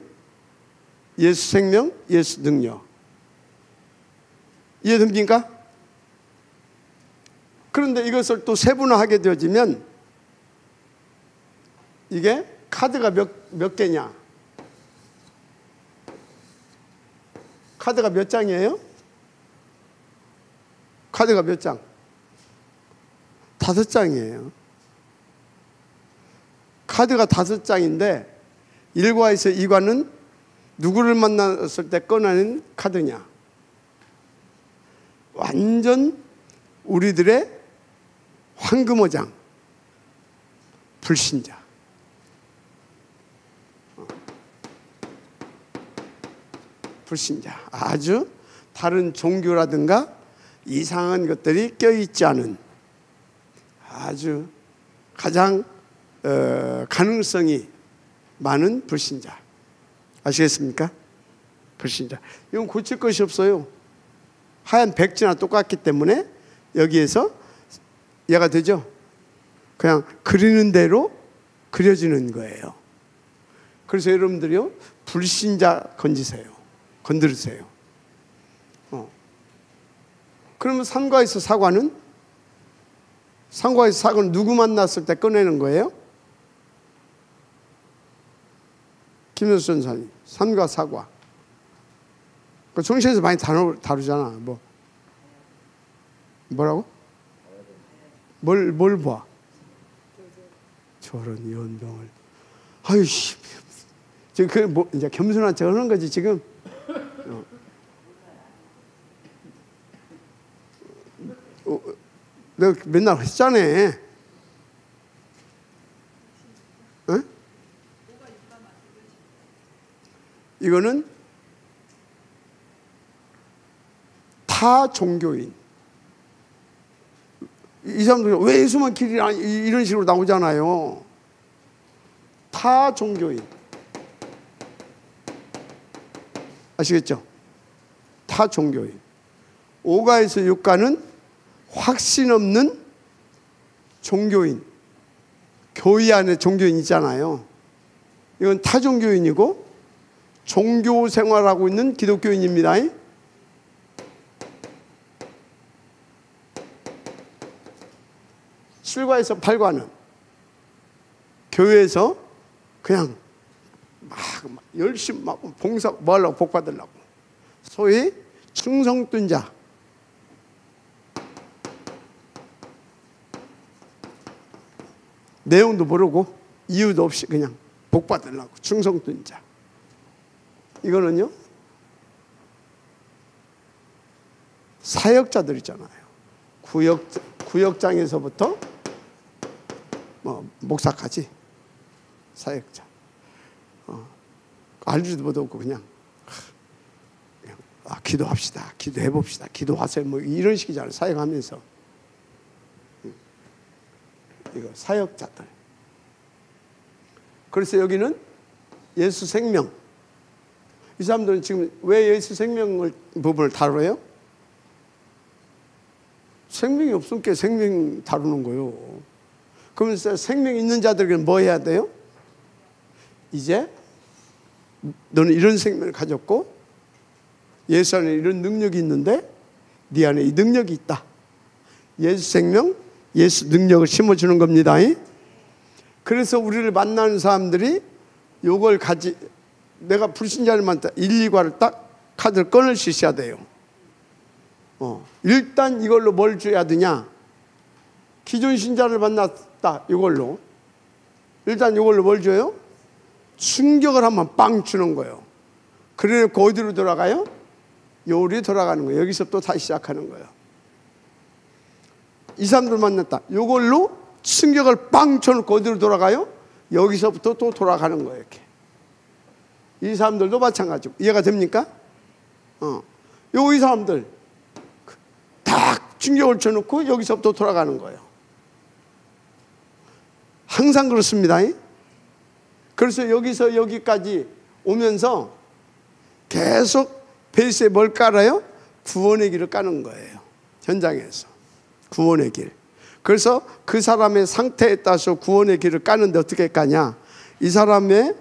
예수 생명, 예수 능력. 이해됩니까? 그런데 이것을 또 세분화하게 되어지면 이게 카드가 몇 개냐? 카드가 몇 장이에요? 카드가 몇 장? 5장이에요. 카드가 5장인데 1과에서 2과는 누구를 만났을 때 꺼내는 카드냐? 완전 우리들의 황금어장, 불신자. 불신자. 아주 다른 종교라든가 이상한 것들이 껴있지 않은 아주 가장 가능성이 많은 불신자. 아시겠습니까? 불신자. 이건 고칠 것이 없어요. 하얀 백지나 똑같기 때문에 여기에서 이해가 되죠? 그냥 그리는 대로 그려지는 거예요. 그래서 여러분들이요, 불신자 건드리세요. 그러면 삼과에서 사과는? 삼과에서 사과는 누구 만났을 때 꺼내는 거예요? 김효수 전사님, 삼과 사과. 그 정신에서 많이 다루잖아. 뭐라고? 뭘 봐? 저런 연병을. 아유씨. 지금 이제 겸손한 척 하는 거지, 지금. 내가 맨날 했잖아. 어? 이거는 타 종교인. 이 사람들 왜 예수만 길이라 이런 식으로 나오잖아요. 타 종교인. 아시겠죠? 타 종교인. 5가에서 6가는 확신 없는 종교인. 교회 안에 종교인 있잖아요. 이건 타 종교인이고 종교 생활하고 있는 기독교인입니다. 7과에서 8과는 교회에서 그냥 막 열심히 막 봉사 뭐 하려고 복 받으려고, 소위 충성둔자. 내용도 모르고 이유도 없이 그냥 복 받으려고 충성둔자. 이거는요 사역자들 있잖아요. 구역장에서부터 목사까지 사역자. 알지도 못하고 그냥 기도합시다, 기도해봅시다, 기도하세요, 뭐 이런 식이잖아요. 사역하면서. 이거 사역자들. 그래서 여기는 예수 생명. 이 사람들은 지금 왜 예수 생명을 부분을 다뤄요? 생명이 없으니까 생명 다루는 거예요. 그러면서 생명 있는 자들에게는 뭐 해야 돼요? 이제 너는 이런 생명을 가졌고 예수 안에 이런 능력이 있는데 네 안에 이 능력이 있다. 예수 생명, 예수 능력을 심어주는 겁니다. 그래서 우리를 만나는 사람들이 요걸 내가 불신자를 만났다 1, 2과를 딱 카드를 꺼낼 수 있어야 돼요. 일단 이걸로 뭘 줘야 되냐? 기존 신자를 만났다 이걸로 일단 이걸로 뭘 줘요? 충격을 한번 빵 주는 거예요. 그래 놓고 어디로 돌아가요? 요리 돌아가는 거예요. 여기서 또 다시 시작하는 거예요. 이 사람들 만났다 이걸로 충격을 빵 쳐놓고 어디로 돌아가요? 여기서부터 또 돌아가는 거예요. 이렇게. 이 사람들도 마찬가지고. 이해가 됩니까? 이 사람들 딱 충격을 쳐놓고 여기서부터 돌아가는 거예요. 항상 그렇습니다. 그래서 여기서 여기까지 오면서 계속 베이스에 뭘 깔아요? 구원의 길을 까는 거예요. 현장에서 구원의 길. 그래서 그 사람의 상태에 따라서 구원의 길을 까는데 어떻게 까냐? 이 사람의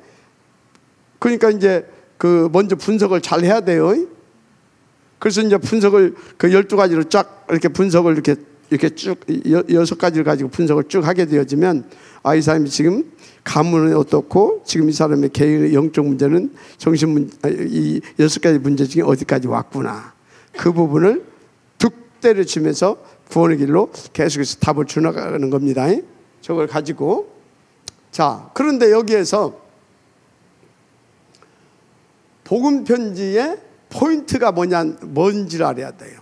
그러니까 이제 먼저 분석을 잘 해야 돼요. 그래서 이제 분석을 12가지로 쫙 이렇게 분석을 이렇게 쭉 6가지를 가지고 분석을 쭉 하게 되어지면 이 사람이 지금 가문은 어떻고 지금 이 사람의 개인의 영적 문제는 정신 문제, 이 6가지 문제 중에 어디까지 왔구나. 그 부분을 툭 때려치면서 구원의 길로 계속해서 답을 주나가는 겁니다. 저걸 가지고. 자, 그런데 여기에서 복음 편지의 포인트가 뭔지를 알아야 돼요.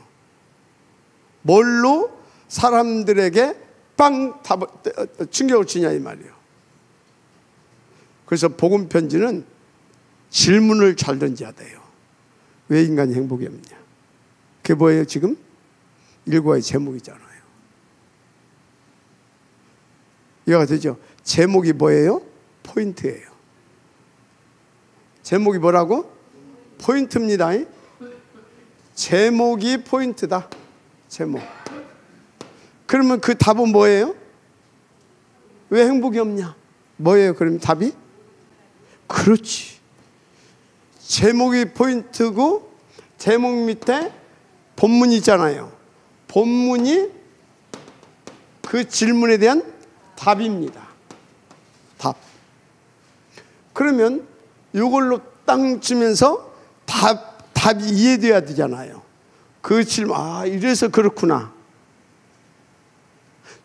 뭘로 사람들에게 충격을 주냐 이 말이에요. 그래서 복음 편지는 질문을 잘 던져야 돼요. 왜 인간이 행복이 없냐? 그게 뭐예요 지금? 1과의 제목이잖아요. 이해가 되죠? 제목이 뭐예요? 포인트예요. 제목이 뭐라고? 포인트입니다. 제목이 포인트다. 제목. 그러면 그 답은 뭐예요? 왜 행복이 없냐? 뭐예요 그럼 답이? 그렇지. 제목이 포인트고 제목 밑에 본문이 있잖아요. 본문이 그 질문에 대한 답입니다. 답. 그러면 이걸로 땅 주면서 답이 이해돼야 되잖아요. 그 질문, 이래서 그렇구나.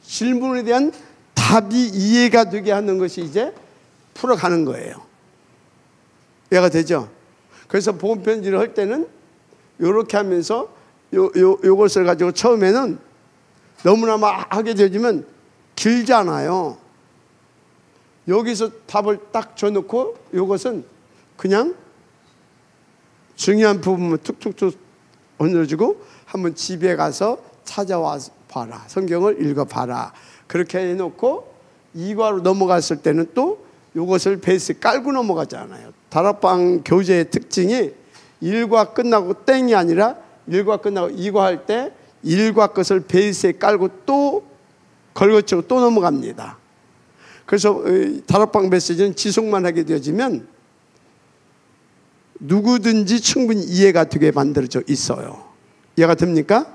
질문에 대한 답이 이해가 되게 하는 것이 이제 풀어가는 거예요. 이해가 되죠? 그래서 복음 편지를 할 때는 이렇게 하면서 요것을 가지고 처음에는 너무나 막 하게 되지만 길잖아요. 여기서 답을 딱 줘놓고 요것은 그냥 중요한 부분만 툭툭툭 얹어주고 한번 집에 가서 찾아와 봐라. 성경을 읽어봐라. 그렇게 해놓고 2과로 넘어갔을 때는 또 요것을 베이스 깔고 넘어가잖아요. 다락방 교재의 특징이 1과 끝나고 땡이 아니라 1과 끝나고 2과 할 때 1과 것을 베이스에 깔고 또 걸거치고 또 넘어갑니다. 그래서 다락방 메시지는 지속만 하게 되어지면 누구든지 충분히 이해가 되게 만들어져 있어요. 이해가 됩니까?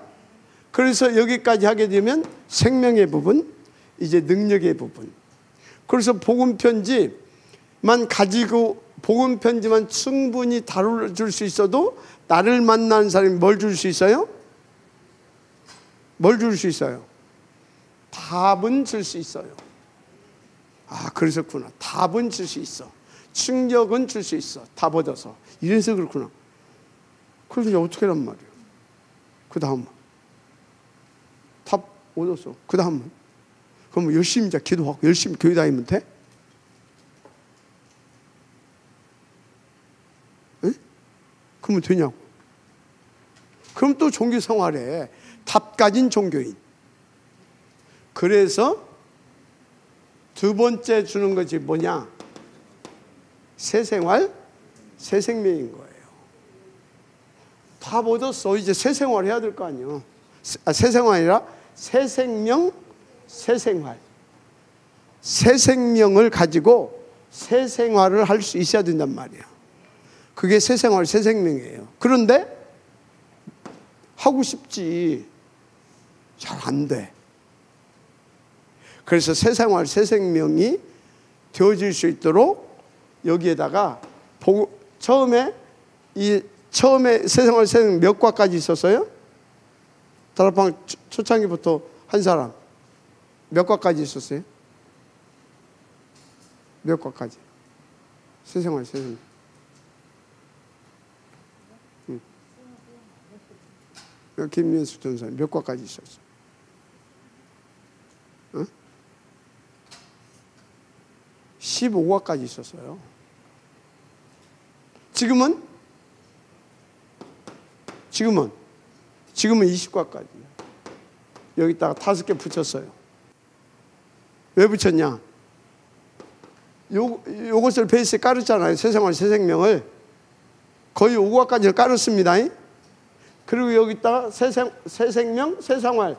그래서 여기까지 하게 되면 생명의 부분, 이제 능력의 부분. 그래서 복음 편지만 가지고 복음 편지만 충분히 다뤄줄 수 있어도 나를 만나는 사람이 뭘 줄 수 있어요? 뭘 줄 수 있어요? 답은 줄 수 있어요. 그러셨구나. 답은 줄 수 있어. 충격은 줄 수 있어. 답 얻어서. 이래서 그렇구나. 그래서 이제 어떻게 하란 말이에요? 그 다음은 답 얻었어. 그 다음은 그럼 열심히 이제 기도하고 열심히 교회 다니면 돼? 에? 그러면 되냐고. 그럼 또 종교 생활에 답 가진 종교인. 그래서 두 번째 주는 것이 뭐냐? 새 생활, 새 생명인 거예요. 답 얻었어. 이제 새 생활 해야 될 거 아니에요. 새 생활이라 새 생명, 새 생활. 새 생명을 가지고 새 생활을 할 수 있어야 된단 말이에요. 그게 새 생활, 새 생명이에요. 그런데 하고 싶지. 잘 안 돼. 그래서 새 생활, 새 생명이 되어질 수 있도록 여기에다가 처음에 새 생활, 새 생명 몇 과까지 있었어요? 다락방 초창기부터 한 사람 몇 과까지 있었어요? 몇 과까지? 새 생활, 새 생명. 김민수 전사님 몇 과까지 있었어? 어? 15과까지 있었어요. 지금은 20과까지. 여기다가 5개 붙였어요. 왜 붙였냐? 요것을 베이스에 깔았잖아요. 새 생활, 새 생명을. 거의 5과까지를 깔았습니다. 그리고 여기다가 새 생명, 새 생활.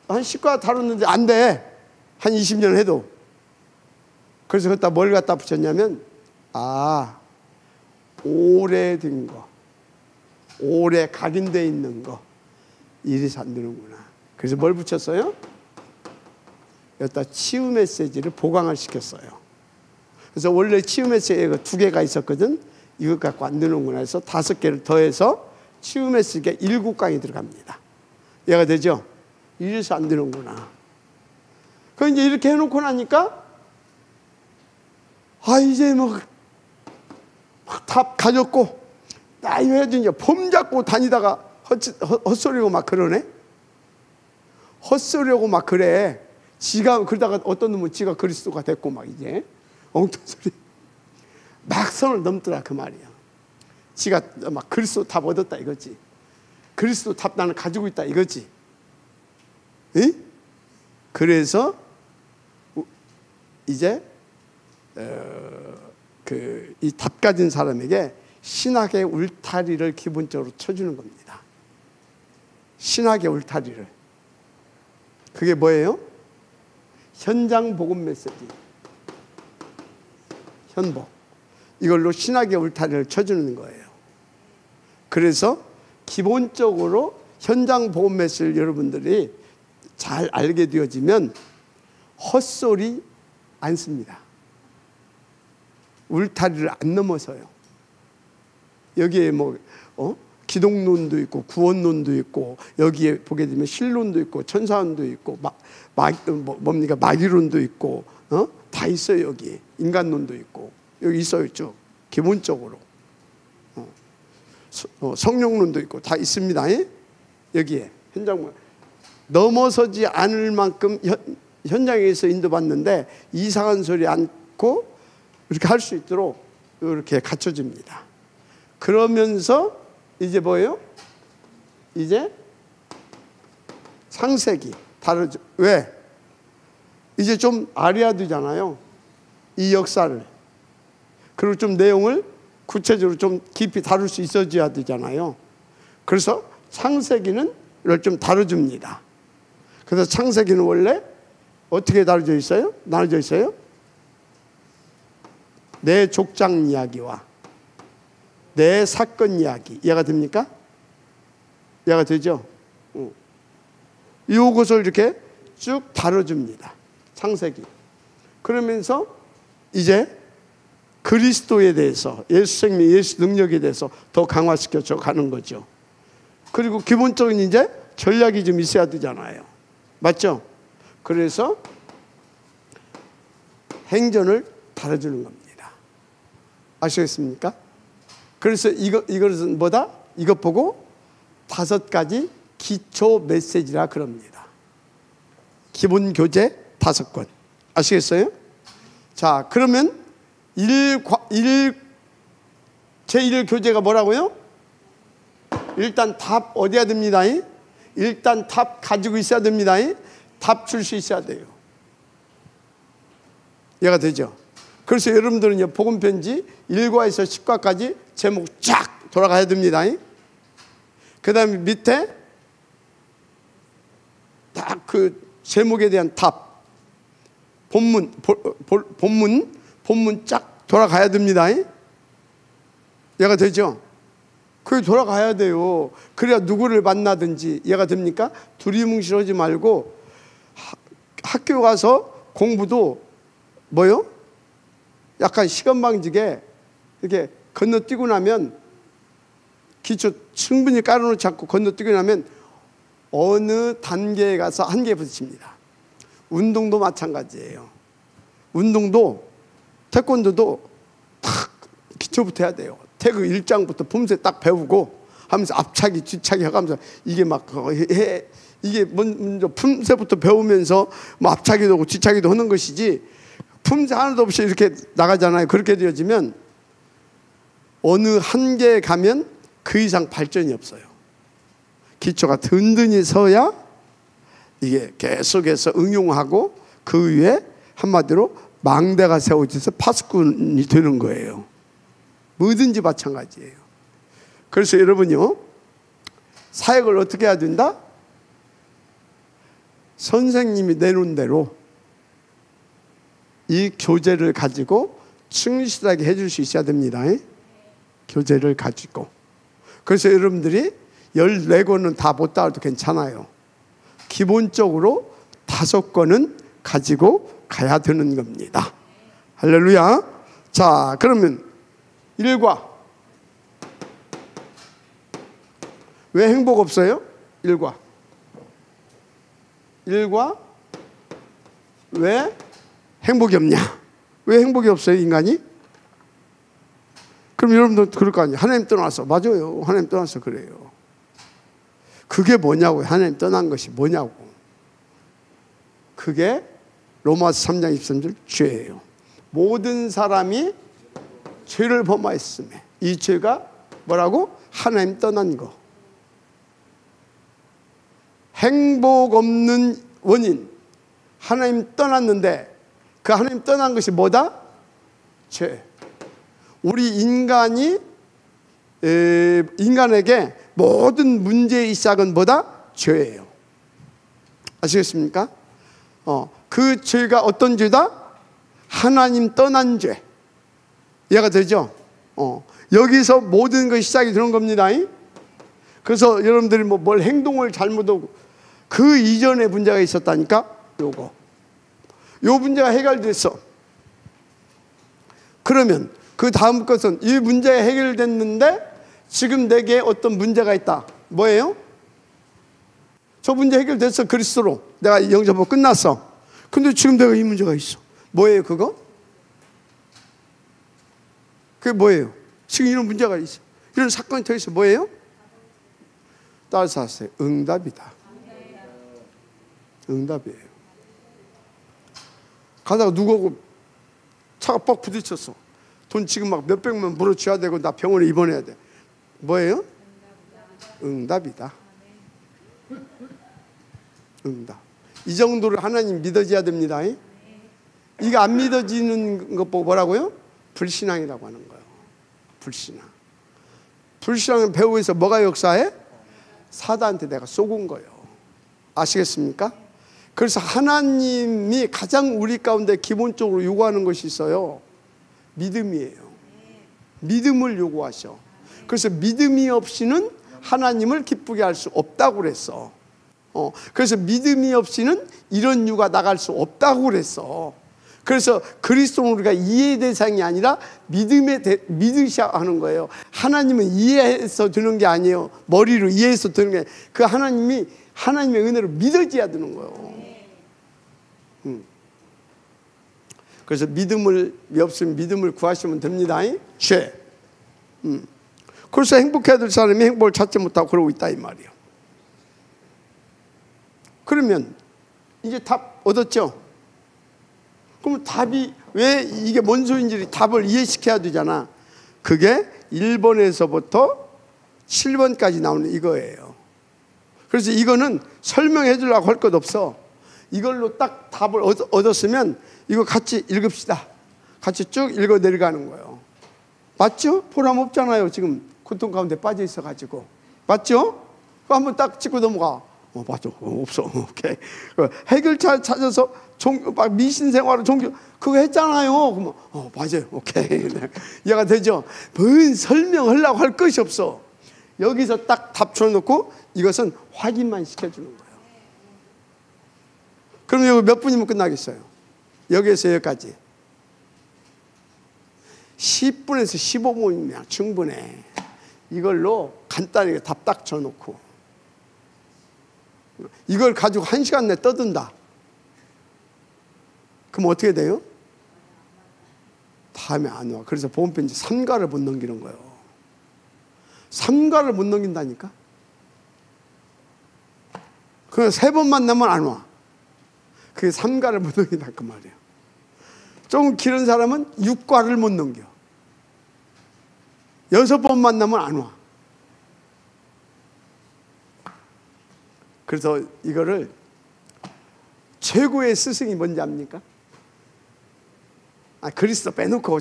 한 10과 다뤘는데 안 돼. 한 20년 해도. 그래서 그기다 뭘 갖다 붙였냐면, 오래된 거. 오래 각인되어 있는 거. 이래서 안 되는구나. 그래서 뭘 붙였어요? 여기다 치유 메시지를 보강을 시켰어요. 그래서 원래 치유 메시지가 2개가 있었거든. 이것 갖고 안 되는구나 해서 5개를 더해서 치유 메시지가 7강이 들어갑니다. 이해가 되죠? 이래서 안 되는구나. 그 이제 이렇게 해놓고 나니까 이제 답 가졌고 이거 해야지. 이제 폼 잡고 다니다가 헛소리고 막 그러네. 헛소리하고 막 그래. 그러다가 어떤 놈은 지가 그리스도가 됐고 막 이제 엉뚱 소리 막 선을 넘더라 그 말이야. 지가 막 그리스도 답 얻었다 이거지. 그리스도 답 나는 가지고 있다 이거지. 에? 그래서 이제 이 답 가진 사람에게 신학의 울타리를 기본적으로 쳐주는 겁니다. 신학의 울타리를. 그게 뭐예요? 현장 복음 메시지. 현복. 이걸로 신학의 울타리를 쳐주는 거예요. 그래서 기본적으로 현장 복음 메시지를 여러분들이 잘 알게 되어지면 헛소리 안 씁니다. 울타리를 안 넘어서요. 여기에 뭐 기독론도 있고 구원론도 있고, 여기에 보게 되면 신론도 있고 천사론도 있고 뭡니까 마귀론도 있고 다 있어요. 여기 인간론도 있고 여기 있어요. 쭉 기본적으로 성령론도 있고 다 있습니다. 여기에 현장 넘어서지 않을 만큼 현장에서 인도받는데 이상한 소리 않고 이렇게 할 수 있도록 이렇게 갖춰집니다. 그러면서 이제 뭐예요? 이제 창세기 다르죠. 왜? 이제 좀 알아야 되잖아요. 이 역사를. 그리고 좀 내용을 구체적으로 좀 깊이 다룰 수 있어줘야 되잖아요. 그래서 창세기는 좀 다뤄줍니다. 그래서 창세기는 원래 어떻게 나눠져 있어요? 내 족장 이야기와 내 사건 이야기. 이해가 됩니까? 이해가 되죠? 이것을 이렇게 쭉 다뤄줍니다. 창세기. 그러면서 이제 그리스도에 대해서, 예수 생명, 예수 능력에 대해서 더 강화시켜줘 가는 거죠. 그리고 기본적인 이제 전략이 좀 있어야 되잖아요. 맞죠? 그래서 행전을 다뤄주는 겁니다. 아시겠습니까? 그래서 이것은 뭐다? 이것 보고 5가지 기초 메시지라 그럽니다. 기본 교재 5권. 아시겠어요? 자, 그러면 제1 교재가 뭐라고요? 일단 답 어디야 됩니다. 일단 답 가지고 있어야 됩니다. 답 줄 수 있어야 돼요. 이해가 되죠? 그래서 여러분들은 이제 복음편지 1과에서 10과까지 제목 쫙 돌아가야 됩니다. 그 다음에 밑에 딱 그 제목에 대한 답, 본문 쫙 돌아가야 됩니다. 이해가 되죠? 그게 돌아가야 돼요. 그래야 누구를 만나든지. 이해가 됩니까? 두리뭉실하지 말고 학교 가서 공부도 뭐요? 약간 시건방지게 이렇게 건너뛰고 나면, 기초 충분히 깔아놓지 않고 건너뛰고 나면 어느 단계에 가서 한계에 부딪힙니다. 운동도 마찬가지예요. 운동도 태권도도 탁 기초부터 해야 돼요. 태그 1장부터 품새 딱 배우고 하면서 앞차기 뒤차기 해가면서 이게 막 이게 먼저 품새부터 배우면서 뭐 앞차기도 하고 뒤차기도 하는 것이지, 품새 하나도 없이 이렇게 나가잖아요. 그렇게 되어지면 어느 한계에 가면 그 이상 발전이 없어요. 기초가 든든히 서야 이게 계속해서 응용하고 그 위에 한마디로 망대가 세워져서 파수꾼이 되는 거예요. 뭐든지 마찬가지예요. 그래서 여러분요, 사역을 어떻게 해야 된다? 선생님이 내놓은 대로 이 교재를 가지고 충실하게 해줄 수 있어야 됩니다. 교재를 가지고. 그래서 여러분들이 14권은 다 못 따라도 괜찮아요. 기본적으로 5권은 가지고 가야 되는 겁니다. 할렐루야. 자, 그러면 1과. 왜 행복 없어요? 1과. 왜 행복이 없냐? 왜 행복이 없어요, 인간이? 그럼 여러분들 그럴 거 아니에요. 하나님 떠나서. 맞아요. 하나님 떠나서 그래요. 그게 뭐냐고요. 하나님 떠난 것이 뭐냐고. 그게 로마서 3장 23절 죄예요. 모든 사람이 죄를 범하였음에, 이 죄가 뭐라고? 하나님 떠난 거. 행복 없는 원인, 하나님 떠났는데 그 하나님 떠난 것이 뭐다? 죄. 우리 인간에게 모든 문제의 시작은 뭐다? 죄예요. 아시겠습니까? 그 죄가 어떤 죄다? 하나님 떠난 죄. 이해가 되죠? 여기서 모든 것이 시작이 되는 겁니다. 그래서 여러분들이 뭐 뭘 행동을 잘못하고 그 이전에 문제가 있었다니까. 요 문제가 해결됐어. 그러면 그 다음 것은 이 문제가 해결됐는데 지금 내게 어떤 문제가 있다. 뭐예요? 저 문제 해결됐어. 그리스도로 내가 영접하고 끝났어. 근데 지금 내가 이 문제가 있어. 뭐예요 그거? 그게 뭐예요? 지금 이런 문제가 있어. 이런 사건이 더 있어. 뭐예요? 따라서 하세요. 응답이다. 응답이에요. 가다가 누구하고 차가 뻑 부딪혔어. 돈 지금 막 몇백만 물어줘야 되고 나 병원에 입원해야 돼. 뭐예요? 응답이다. 응답. 이 정도로 하나님 믿어져야 됩니다. 이게 안 믿어지는 것 보고 뭐라고요? 불신앙이라고 하는 거예요. 불신앙. 불신앙을 배우기 위해서 뭐가 역사해? 사단한테 내가 쏘은 거예요. 아시겠습니까? 그래서 하나님이 가장 우리 가운데 기본적으로 요구하는 것이 있어요. 믿음이에요. 믿음을 요구하셔. 그래서 믿음이 없이는 하나님을 기쁘게 할 수 없다고 그랬어. 그래서 믿음이 없이는 이런 유가 나갈 수 없다고 그랬어. 그래서 그리스도는 우리가 이해 대상이 아니라 믿으셔야 하는 거예요. 하나님은 이해해서 드는 게 아니에요. 머리로 이해해서 드는 게 아니에요. 그 하나님의 은혜로 믿어져야 되는 거예요. 그래서 믿음을 없으면 믿음을 구하시면 됩니다. 죄. 그래서 행복해야 될 사람이 행복을 찾지 못하고 그러고 있다 이 말이에요. 그러면 이제 답 얻었죠? 그럼 답이 왜 이게 뭔 소리인지 답을 이해시켜야 되잖아. 그게 1번에서부터 7번까지 나오는 이거예요. 그래서 이거는 설명해 주려고 할 것 없어. 이걸로 딱 답을 얻었으면 이거 같이 읽읍시다. 같이 쭉 읽어 내려가는 거예요. 맞죠? 보람 없잖아요. 지금 고통 가운데 빠져 있어가지고. 맞죠? 그거 한번 딱 짚고 넘어가. 맞아. 없어. 오케이. 해결차 찾아서 막 미신 생활을 종교 그거 했잖아요. 그러면 맞아요. 오케이. 이해가 되죠? 뭔 설명하려고 할 것이 없어. 여기서 딱 답 쳐놓고 이것은 확인만 시켜주는 거예요. 그럼 여기 몇 분이면 끝나겠어요? 여기에서 여기까지 10분에서 15분이면 충분해. 이걸로 간단하게 답 딱 쳐놓고 이걸 가지고 1시간 내에 떠든다. 그럼 어떻게 돼요? 다음에 안 와. 그래서 보험편지 3가를 못 넘기는 거예요. 3가를 못 넘긴다니까? 그 3번 만나면 안 와. 그게 3가를 못 넘긴다 그 말이에요. 조금 길은 사람은 6가를 못 넘겨. 6번 만나면 안 와. 그래서 이거를 최고의 스승이 뭔지 압니까? 그리스도 빼놓고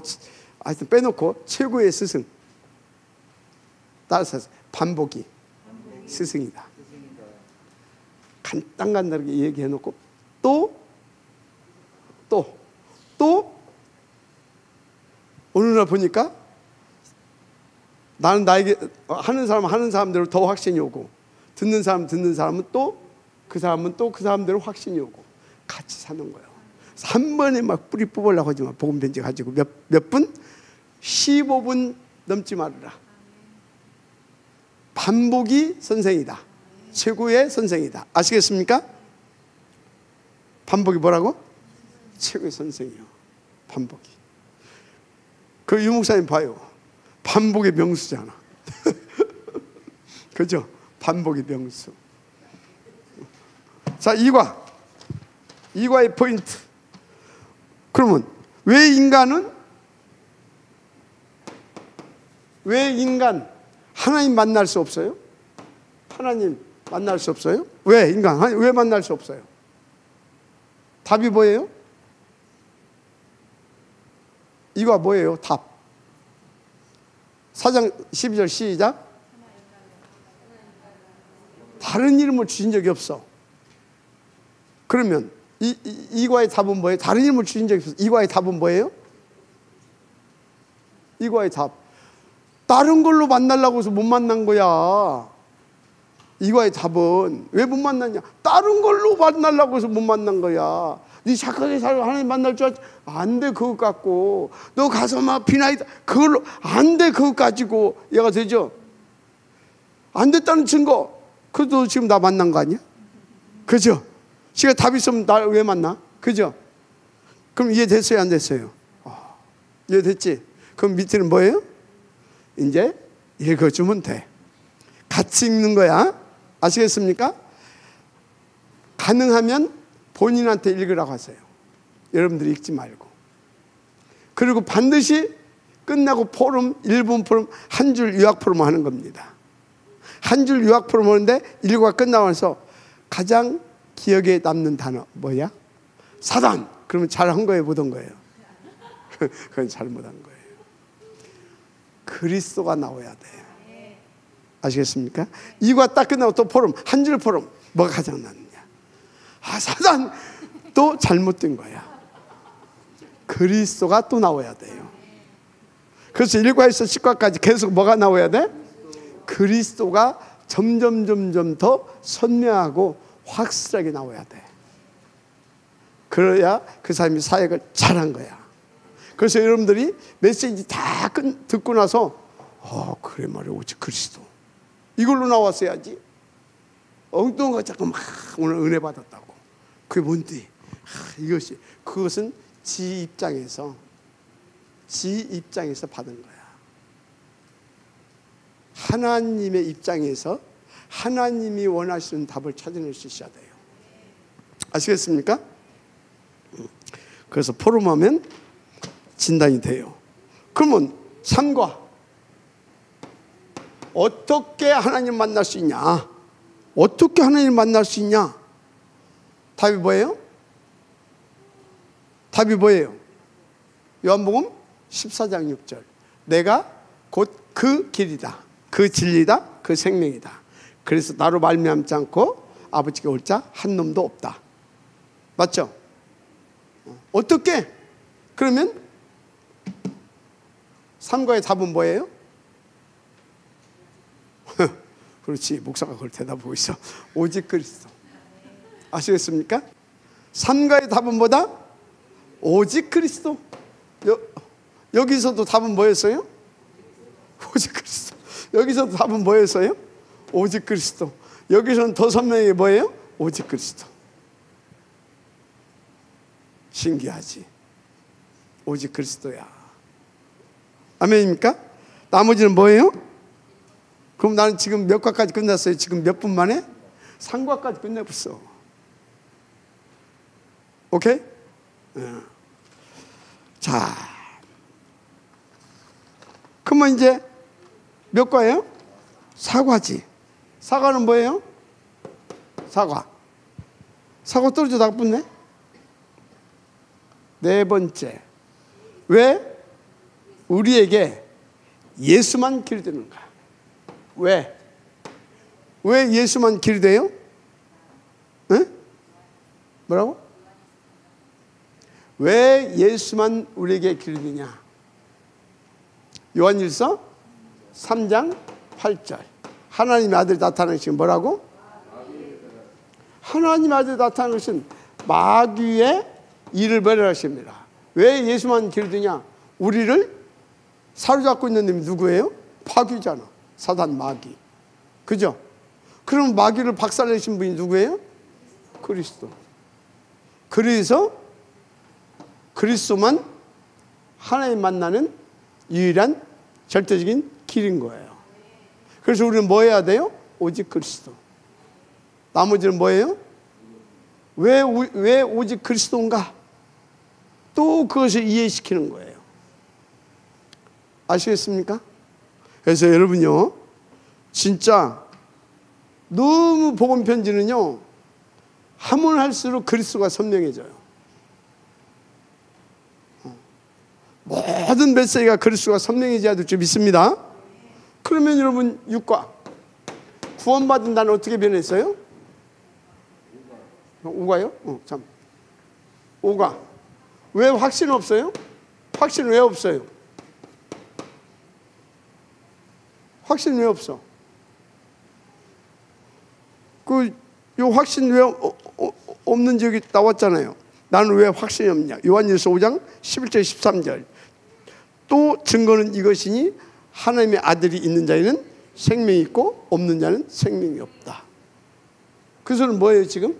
하여튼 빼놓고 최고의 스승. 따라서 반복이 스승이다. 간단하게 얘기해놓고 또 어느 날 보니까 나는 나에게 하는 사람대로 더 확신이 오고 듣는 사람은 또 그 사람대로 확신이 오고 같이 사는 거예요. 3번에 막 뿌리 뽑으려고 하지 마. 복음 편지 가지고 몇 분? 15분 넘지 말아라. 반복이 선생이다. 최고의 선생이다. 아시겠습니까? 반복이 뭐라고? 최고의 선생이요. 반복이. 그 유목사님 봐요. 반복의 명수잖아. 그죠? 반복의 명수. 자, 2과의 포인트. 그러면 왜 인간 하나님 만날 수 없어요? 하나님 만날 수 없어요? 왜 인간 왜 만날 수 없어요? 답이 뭐예요? 이거 뭐예요? 답. 4장 12절 시작. 다른 이름을 주신 적이 없어. 그러면 이과의 답은 뭐예요? 다른 이름을 주신 적이 없어. 이과의 답은 뭐예요? 이과의 답. 다른 걸로 만나려고 해서 못 만난 거야. 이거의 답은 왜 못 만났냐? 다른 걸로 만나려고 해서 못 만난 거야. 네 착하게 살고 하나님 만날 줄 알지? 안 돼, 그거 갖고. 너 가서 막 비나이다. 그걸로 안 돼, 그거 가지고. 얘가 되죠? 안 됐다는 증거. 그래도 지금 나 만난 거 아니야? 그죠? 지가 답 있으면 나 왜 만나? 그죠? 그럼 이해됐어요, 안 됐어요? 이해됐지? 그럼 밑에는 뭐예요? 이제 읽어주면 돼. 같이 읽는 거야. 아시겠습니까? 가능하면 본인한테 읽으라고 하세요. 여러분들이 읽지 말고. 그리고 반드시 끝나고 포럼, 1분 포럼, 한 줄 요약 포럼 하는 겁니다. 한 줄 요약 포럼 하는데 일과 끝나면서 가장 기억에 남는 단어 뭐야? 사단! 그러면 잘한 거예요, 못한 거예요? 그건 잘못한 거예요. 그리스도가 나와야 돼요. 아시겠습니까? 이과 딱 끝나고 또 포럼, 한 줄 포럼. 뭐가 가장 낫느냐? 사단! 또 잘못된 거야. 그리스도가 또 나와야 돼요. 그래서 1과에서 10과까지 계속 뭐가 나와야 돼? 그리스도가 점점 더 선명하고 확실하게 나와야 돼. 그래야 그 사람이 사역을 잘한 거야. 그래서 여러분들이 메시지 다 듣고 나서 그래 말이야, 오직 그리스도 이걸로 나왔어야지. 엉뚱한 거 자꾸 막 오늘 은혜 받았다고. 그게 뭔데? 이것이 그것은 지 입장에서 받은 거야. 하나님의 입장에서 하나님이 원하시는 답을 찾아낼 수 있어야 돼요. 아시겠습니까? 그래서 포럼하면 진단이 돼요. 그러면 3과 어떻게 하나님 만날 수 있냐? 어떻게 하나님 만날 수 있냐? 답이 뭐예요? 답이 뭐예요? 요한복음 14장 6절. 내가 곧 그 길이다, 그 진리다, 그 생명이다. 그래서 나로 말미암지 않고 아버지께 올 자 한 놈도 없다. 맞죠? 어떻게? 그러면 3과의 답은 뭐예요? 그렇지, 목사가 그걸 대답하고 있어. 오직 그리스도. 아시겠습니까? 3과의 답은 뭐다? 오직 그리스도. 여기서도 답은 뭐였어요? 오직 그리스도. 여기서도 답은 뭐였어요? 오직 그리스도. 여기서는 더 선명하게 뭐예요? 오직 그리스도. 신기하지? 오직 그리스도야. 아멘입니까? 나머지는 뭐예요? 그럼 나는 지금 몇 과까지 끝났어요? 지금 몇 분 만에? 3과까지 끝내봤어. 오케이? 자, 그러면 이제 몇 과예요? 4과지. 4과는 뭐예요? 사과 떨어져 나갔네. 네 번째, 왜 우리에게 예수만 길이 되는가? 왜 예수만 길이 돼요? 네? 뭐라고? 왜 예수만 우리에게 길이 되냐? 요한일서 3장 8절. 하나님의 아들이 나타나는 것은 뭐라고? 하나님의 아들이 나타나는 것은 마귀의 일을 벌여하십니다. 왜 예수만 길이 되냐? 우리를 사로잡고 있는 놈이 누구예요? 마귀잖아. 사단 마귀. 그죠? 그럼 마귀를 박살내신 분이 누구예요? 그리스도. 그래서 그리스도만 하나님 만나는 유일한 절대적인 길인 거예요. 그래서 우리는 뭐 해야 돼요? 오직 그리스도. 나머지는 뭐예요? 왜 오직 그리스도인가? 또 그것을 이해시키는 거예요. 아시겠습니까? 그래서 여러분요, 진짜 너무 복음 편지는요, 하면 할수록 그리스도가 선명해져요. 모든 메시지가 그리스도가 선명해져야 될 줄 믿습니다. 그러면 여러분 6과 구원받은 자는 어떻게 변했어요? 5과요? 참. 5과 왜 확신 없어요? 확신 왜 없어요? 확신 왜 없어? 이 확신 왜 없는지 여기 나왔잖아요. 나는 왜 확신이 없냐. 요한일서 5장 11절 13절. 또 증거는 이것이니 하나님의 아들이 있는 자에는 생명이 있고 없는 자는 생명이 없다. 그 소리는 뭐예요 지금?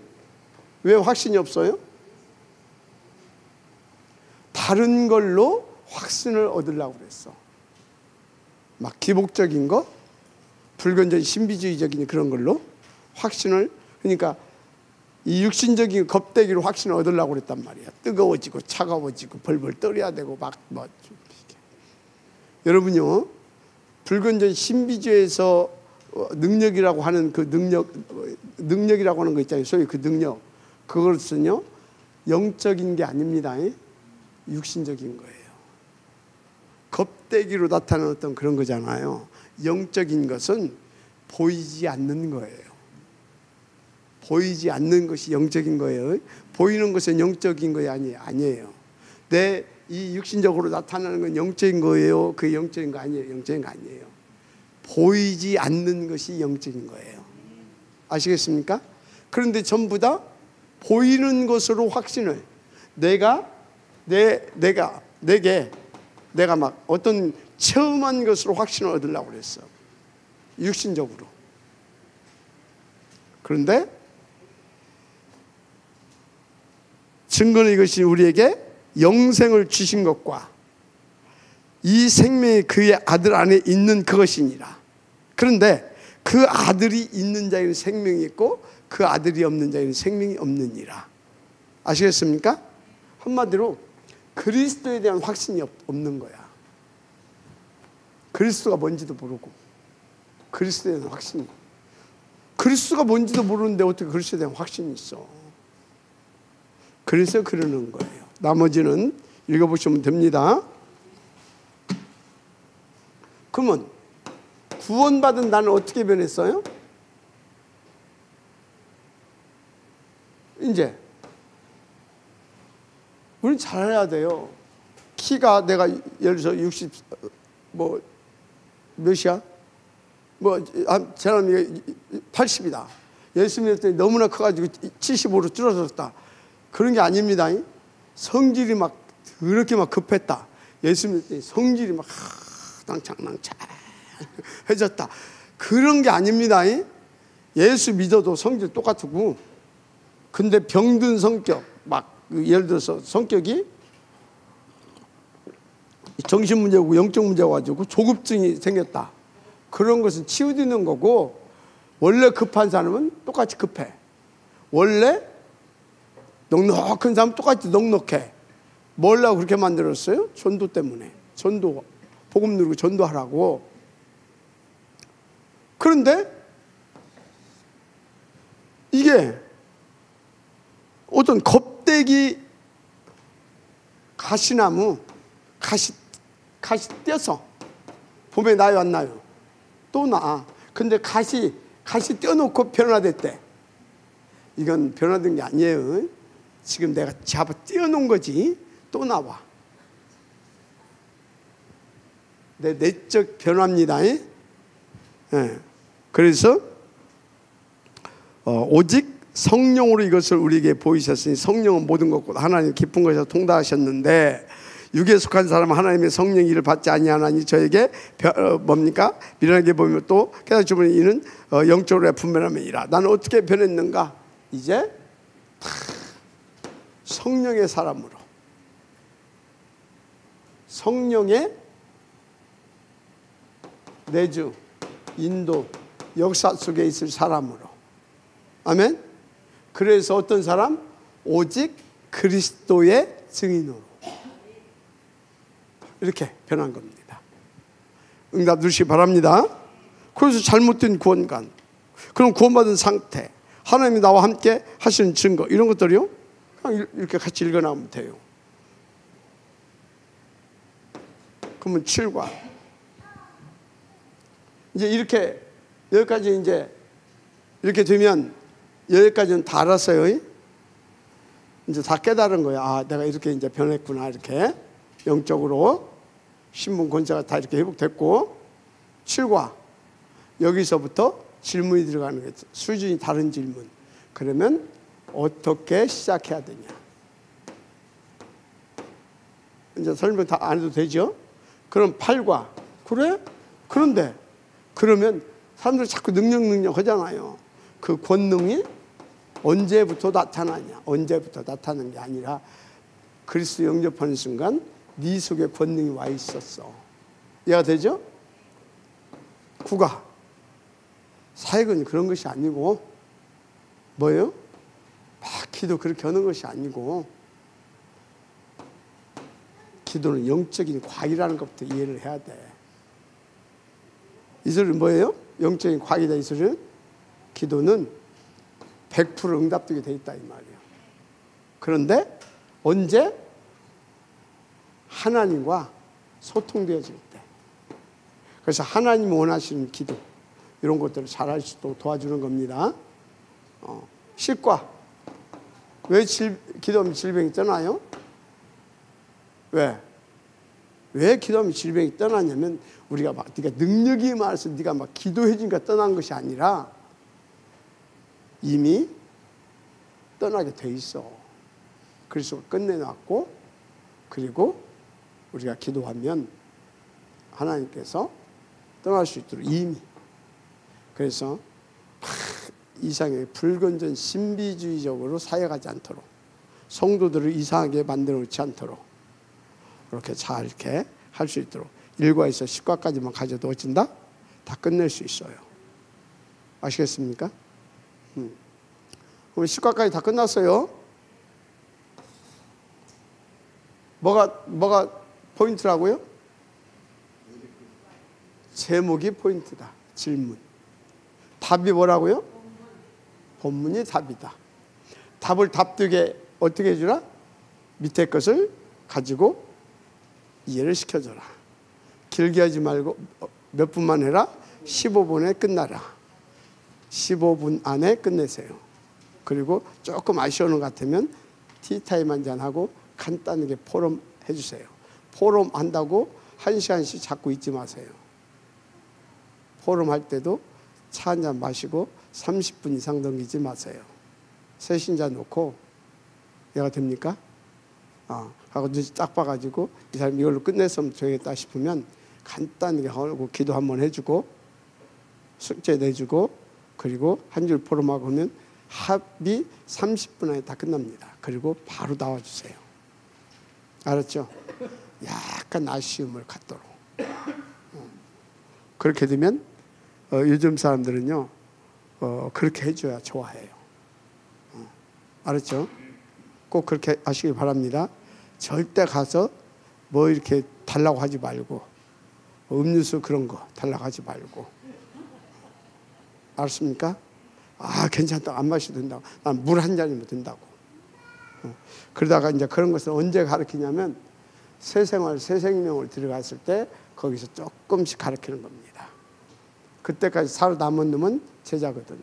왜 확신이 없어요? 다른 걸로 확신을 얻으려고 그랬어. 막 기복적인 거, 불건전한 신비주의적인 그런 걸로 확신을, 그러니까 이 육신적인 겁대기로 확신을 얻으려고 그랬단 말이야. 뜨거워지고 차가워지고 벌벌 떨어야 되고 막 여러분요, 불건전 신비주의에서 능력이라고 하는 그 능력이라고 하는 거 있잖아요. 소위 그 능력, 그것은요 영적인 게 아닙니다. 육신적인 거예요. 겁대기로 나타나는 어떤 그런 거잖아요. 영적인 것은 보이지 않는 거예요. 보이지 않는 것이 영적인 거예요. 보이는 것은 영적인 것이 아니에요. 내 이 육신적으로 나타나는 건 영적인 거예요. 그게 영적인 거 아니에요. 영적인 거 아니에요. 보이지 않는 것이 영적인 거예요. 아시겠습니까? 그런데 전부 다 보이는 것으로 확신을, 내가 막 어떤 체험한 것으로 확신을 얻으려고 그랬어. 육신적으로. 그런데 증거는 이것이 우리에게 영생을 주신 것과 이 생명이 그의 아들 안에 있는 그것이니라. 그런데 그 아들이 있는 자에는 생명이 있고 그 아들이 없는 자에는 생명이 없느니라. 아시겠습니까? 한마디로 그리스도에 대한 확신이 없는 거야. 그리스도가 뭔지도 모르고 그리스도에 대한 확신이, 그리스도가 뭔지도 모르는데 어떻게 그리스도에 대한 확신이 있어. 그래서 그러는 거예요. 나머지는 읽어보시면 됩니다. 그러면 구원받은 나는 어떻게 변했어요? 이제 우리는 잘해야 돼요. 키가 내가 예를 들어서 60 몇이야? 사람이 80이다. 예수 믿을 너무나 커가지고 75로 줄어들었다. 그런 게 아닙니다. 성질이 막 그렇게 막 급했다. 예수 믿을 때 성질이 막 낭창낭창 해졌다. 그런 게 아닙니다. 예수 믿어도 성질 똑같고, 근데 병든 성격, 막 예를 들어서 성격이 정신 문제고 영적 문제가 가지고 조급증이 생겼다. 그런 것은 치유되는 거고, 원래 급한 사람은 똑같이 급해. 원래 넉넉한 사람은 똑같이 넉넉해. 뭘라고 그렇게 만들었어요? 전도 때문에. 전도, 복음 누리고 전도하라고. 그런데 이게 어떤 겁대기 가시나무, 가시 떼서 봄에 나요 안 나요? 또 나. 근데 가시 떼어놓고 변화됐대. 이건 변화된 게 아니에요. 지금 내가 잡아 떼어놓은 거지. 또 나와. 내 내적 변화입니다. 예. 그래서 오직 성령으로 이것을 우리에게 보이셨으니, 성령은 모든 것과 하나님 깊은 것에서 통달하셨는데, 육에 속한 사람은 하나님의 성령 일을 받지 아니하나니 저에게 뭡니까? 미련하게 보면 또 깨닫지 주면 이는 영적으로 분별함이라. 나는 어떻게 변했는가? 이제 성령의 사람으로, 성령의 내주, 인도, 역사 속에 있을 사람으로. 아멘. 그래서 어떤 사람? 오직 그리스도의 증인으로 이렇게 변한 겁니다. 응답 주시기 바랍니다. 그래서 잘못된 구원관, 그럼 구원받은 상태, 하나님이 나와 함께 하시는 증거, 이런 것들이요 그냥 이렇게 같이 읽어나오면 돼요. 그러면 7과 이제 이렇게 여기까지, 이제 이렇게 되면 여기까지는 다 알았어요. 이제 다 깨달은 거야. 아, 내가 이렇게 이제 변했구나. 이렇게 영적으로 신분 권세가 다 이렇게 회복됐고, 7과 여기서부터 질문이 들어가는 거예요. 수준이 다른 질문. 그러면 어떻게 시작해야 되냐? 이제 설명 다 안 해도 되죠? 그럼 8과 그래? 그런데 그러면 사람들이 자꾸 능력 하잖아요. 그 권능이 언제부터 나타나냐? 언제부터 나타나는 게 아니라 그리스도 영접하는 순간 네 속에 권능이 와 있었어. 이해가 되죠? 9가 사역은 그런 것이 아니고 뭐예요? 막 기도 그렇게 하는 것이 아니고 기도는 영적인 과학이라는 것부터 이해를 해야 돼. 이 소리는 뭐예요? 영적인 과학이다. 이 소리는 기도는 100% 응답되게 돼 있다 이 말이에요. 그런데 언제? 하나님과 소통되어질 때. 그래서 하나님이 원하시는 기도 이런 것들을 잘할 수 있도록 도와주는 겁니다. 실과 왜 기도하면 질병이 떠나요? 왜 기도하면 질병이 떠나냐면 우리가 막 네가 능력이 많아서 네가 막 기도해 주니까 떠난 것이 아니라 이미 떠나게 돼 있어. 그리스도가 끝내놨고 그리고 우리가 기도하면 하나님께서 떠날 수 있도록 이미. 그래서 이상하게 불건전 신비주의적으로 사역하지 않도록 성도들을 이상하게 만들어 놓지 않도록 그렇게 잘 이렇게 할 수 있도록 1과에서 10과까지만 가져도 어쩐다? 다 끝낼 수 있어요. 아시겠습니까? 그럼 10과까지 다 끝났어요. 뭐가 포인트라고요? 제목이 포인트다. 질문. 답이 뭐라고요? 본문이 답이다. 답을 답되게 어떻게 해주라? 밑에 것을 가지고 이해를 시켜줘라. 길게 하지 말고 몇 분만 해라? 15분에 끝나라. 15분 안에 끝내세요. 그리고 조금 아쉬운 것 같으면 티타임 한잔하고 간단하게 포럼 해주세요. 포럼 한다고 1시간씩 자꾸 잊지 마세요. 포럼 할 때도 차 한잔 마시고 30분 이상 넘기지 마세요. 세신자 놓고 얘가 됩니까? 하고 눈치 딱 봐가지고 이 사람이 이걸로 끝냈으면 되겠다 싶으면 간단하게 하고 기도 한번 해주고 숙제 내주고 그리고 한 줄 포럼하고 하면 합이 30분 안에 다 끝납니다. 그리고 바로 나와주세요. 알았죠? 약간 아쉬움을 갖도록. 그렇게 되면 요즘 사람들은요 그렇게 해줘야 좋아해요. 알았죠? 꼭 그렇게 하시기 바랍니다. 절대 가서 뭐 이렇게 달라고 하지 말고 음료수 그런 거 달라고 하지 말고. 알았습니까? 괜찮다. 안 마셔도 된다고. 난 물 한 잔이면 된다고. 그러다가 이제 그런 것을 언제 가르치냐면 새생활, 새생명을 들어갔을 때 거기서 조금씩 가르치는 겁니다. 그때까지 살아남은 놈은 제자거든.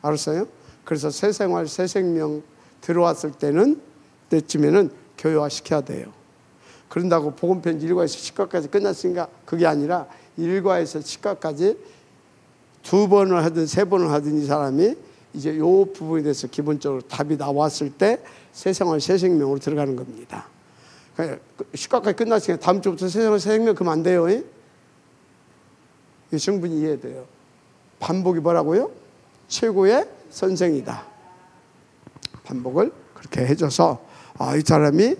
알았어요? 그래서 새생활, 새생명 들어왔을 때쯤에는 교회화 시켜야 돼요. 그런다고 복음편지 1과에서 10과까지 끝났으니까 그게 아니라 1과에서 10과까지 2번을 하든 3번을 하든 이 사람이 이제 요 부분에 대해서 기본적으로 답이 나왔을 때 새생활, 새생명으로 들어가는 겁니다. 10과까지 끝났으니까 다음 주부터 새생활, 새생명 그러면 안 돼요. 이 충분히 이해돼요. 반복이 뭐라고요? 최고의 선생이다. 반복을 그렇게 해줘서 이 사람이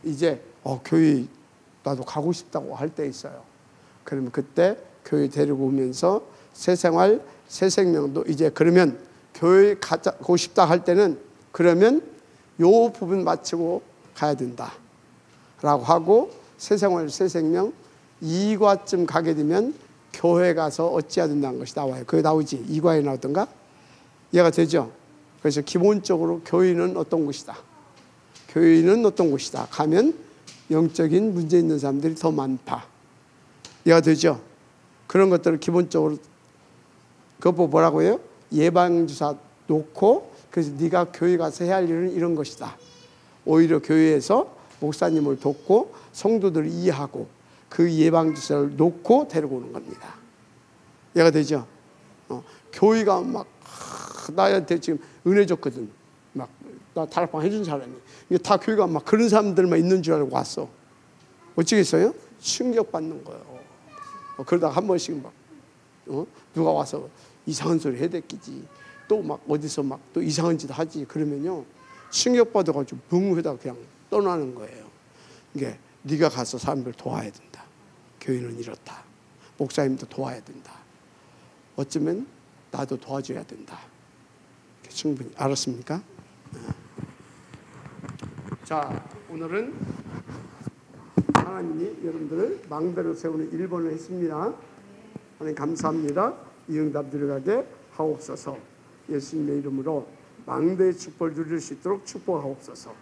이제 교회 나도 가고 싶다고 할 때 있어요. 그러면 그때 교회 데리고 오면서 새생활, 새생명도 이제 그러면 교회 가고 싶다 할 때는 그러면 요 부분 마치고 가야 된다 라고 하고 새생활, 새생명 2과쯤 가게 되면 교회 가서 어찌해야 된다는 것이 나와요. 그게 나오지. 2과에 나오던가? 이해가 되죠? 그래서 기본적으로 교회는 어떤 곳이다. 교회는 어떤 곳이다. 가면 영적인 문제 있는 사람들이 더 많다. 이해가 되죠? 그런 것들을 기본적으로 그거 뭐라고 해요? 예방주사 놓고 그래서 네가 교회 가서 해야 할 일은 이런 것이다. 오히려 교회에서 목사님을 돕고 성도들을 이해하고 그 예방주사를 놓고 데리고 오는 겁니다. 이해가 되죠? 교회가 막 나한테 지금 은혜 줬거든. 막 나 다락방 해준 사람이. 이게 다 교회가 막 그런 사람들만 있는 줄 알고 왔어. 어찌겠어요? 충격받는 거예요. 그러다가 한 번씩 막 누가 와서 이상한 소리 해댔기지. 또 막 어디서 막 또 이상한 짓 하지. 그러면요 충격받아가지고 뭉하다 그냥 떠나는 거예요. 이게 네가 가서 사람들 도와야 된다. 교회는 이렇다. 목사님도 도와야 된다. 어쩌면 나도 도와줘야 된다. 충분히 알았습니까? 자, 오늘은 하나님이 여러분들을 망대로 세우는 1번을 했습니다. 하나님 감사합니다. 이 응답 들어가게 하옵소서. 예수님의 이름으로 망대의 축복을 누릴 수 있도록 축복하옵소서.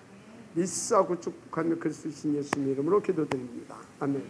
미스하고 축복하며 그리스도신 예수님의 이름으로 기도드립니다. 아멘.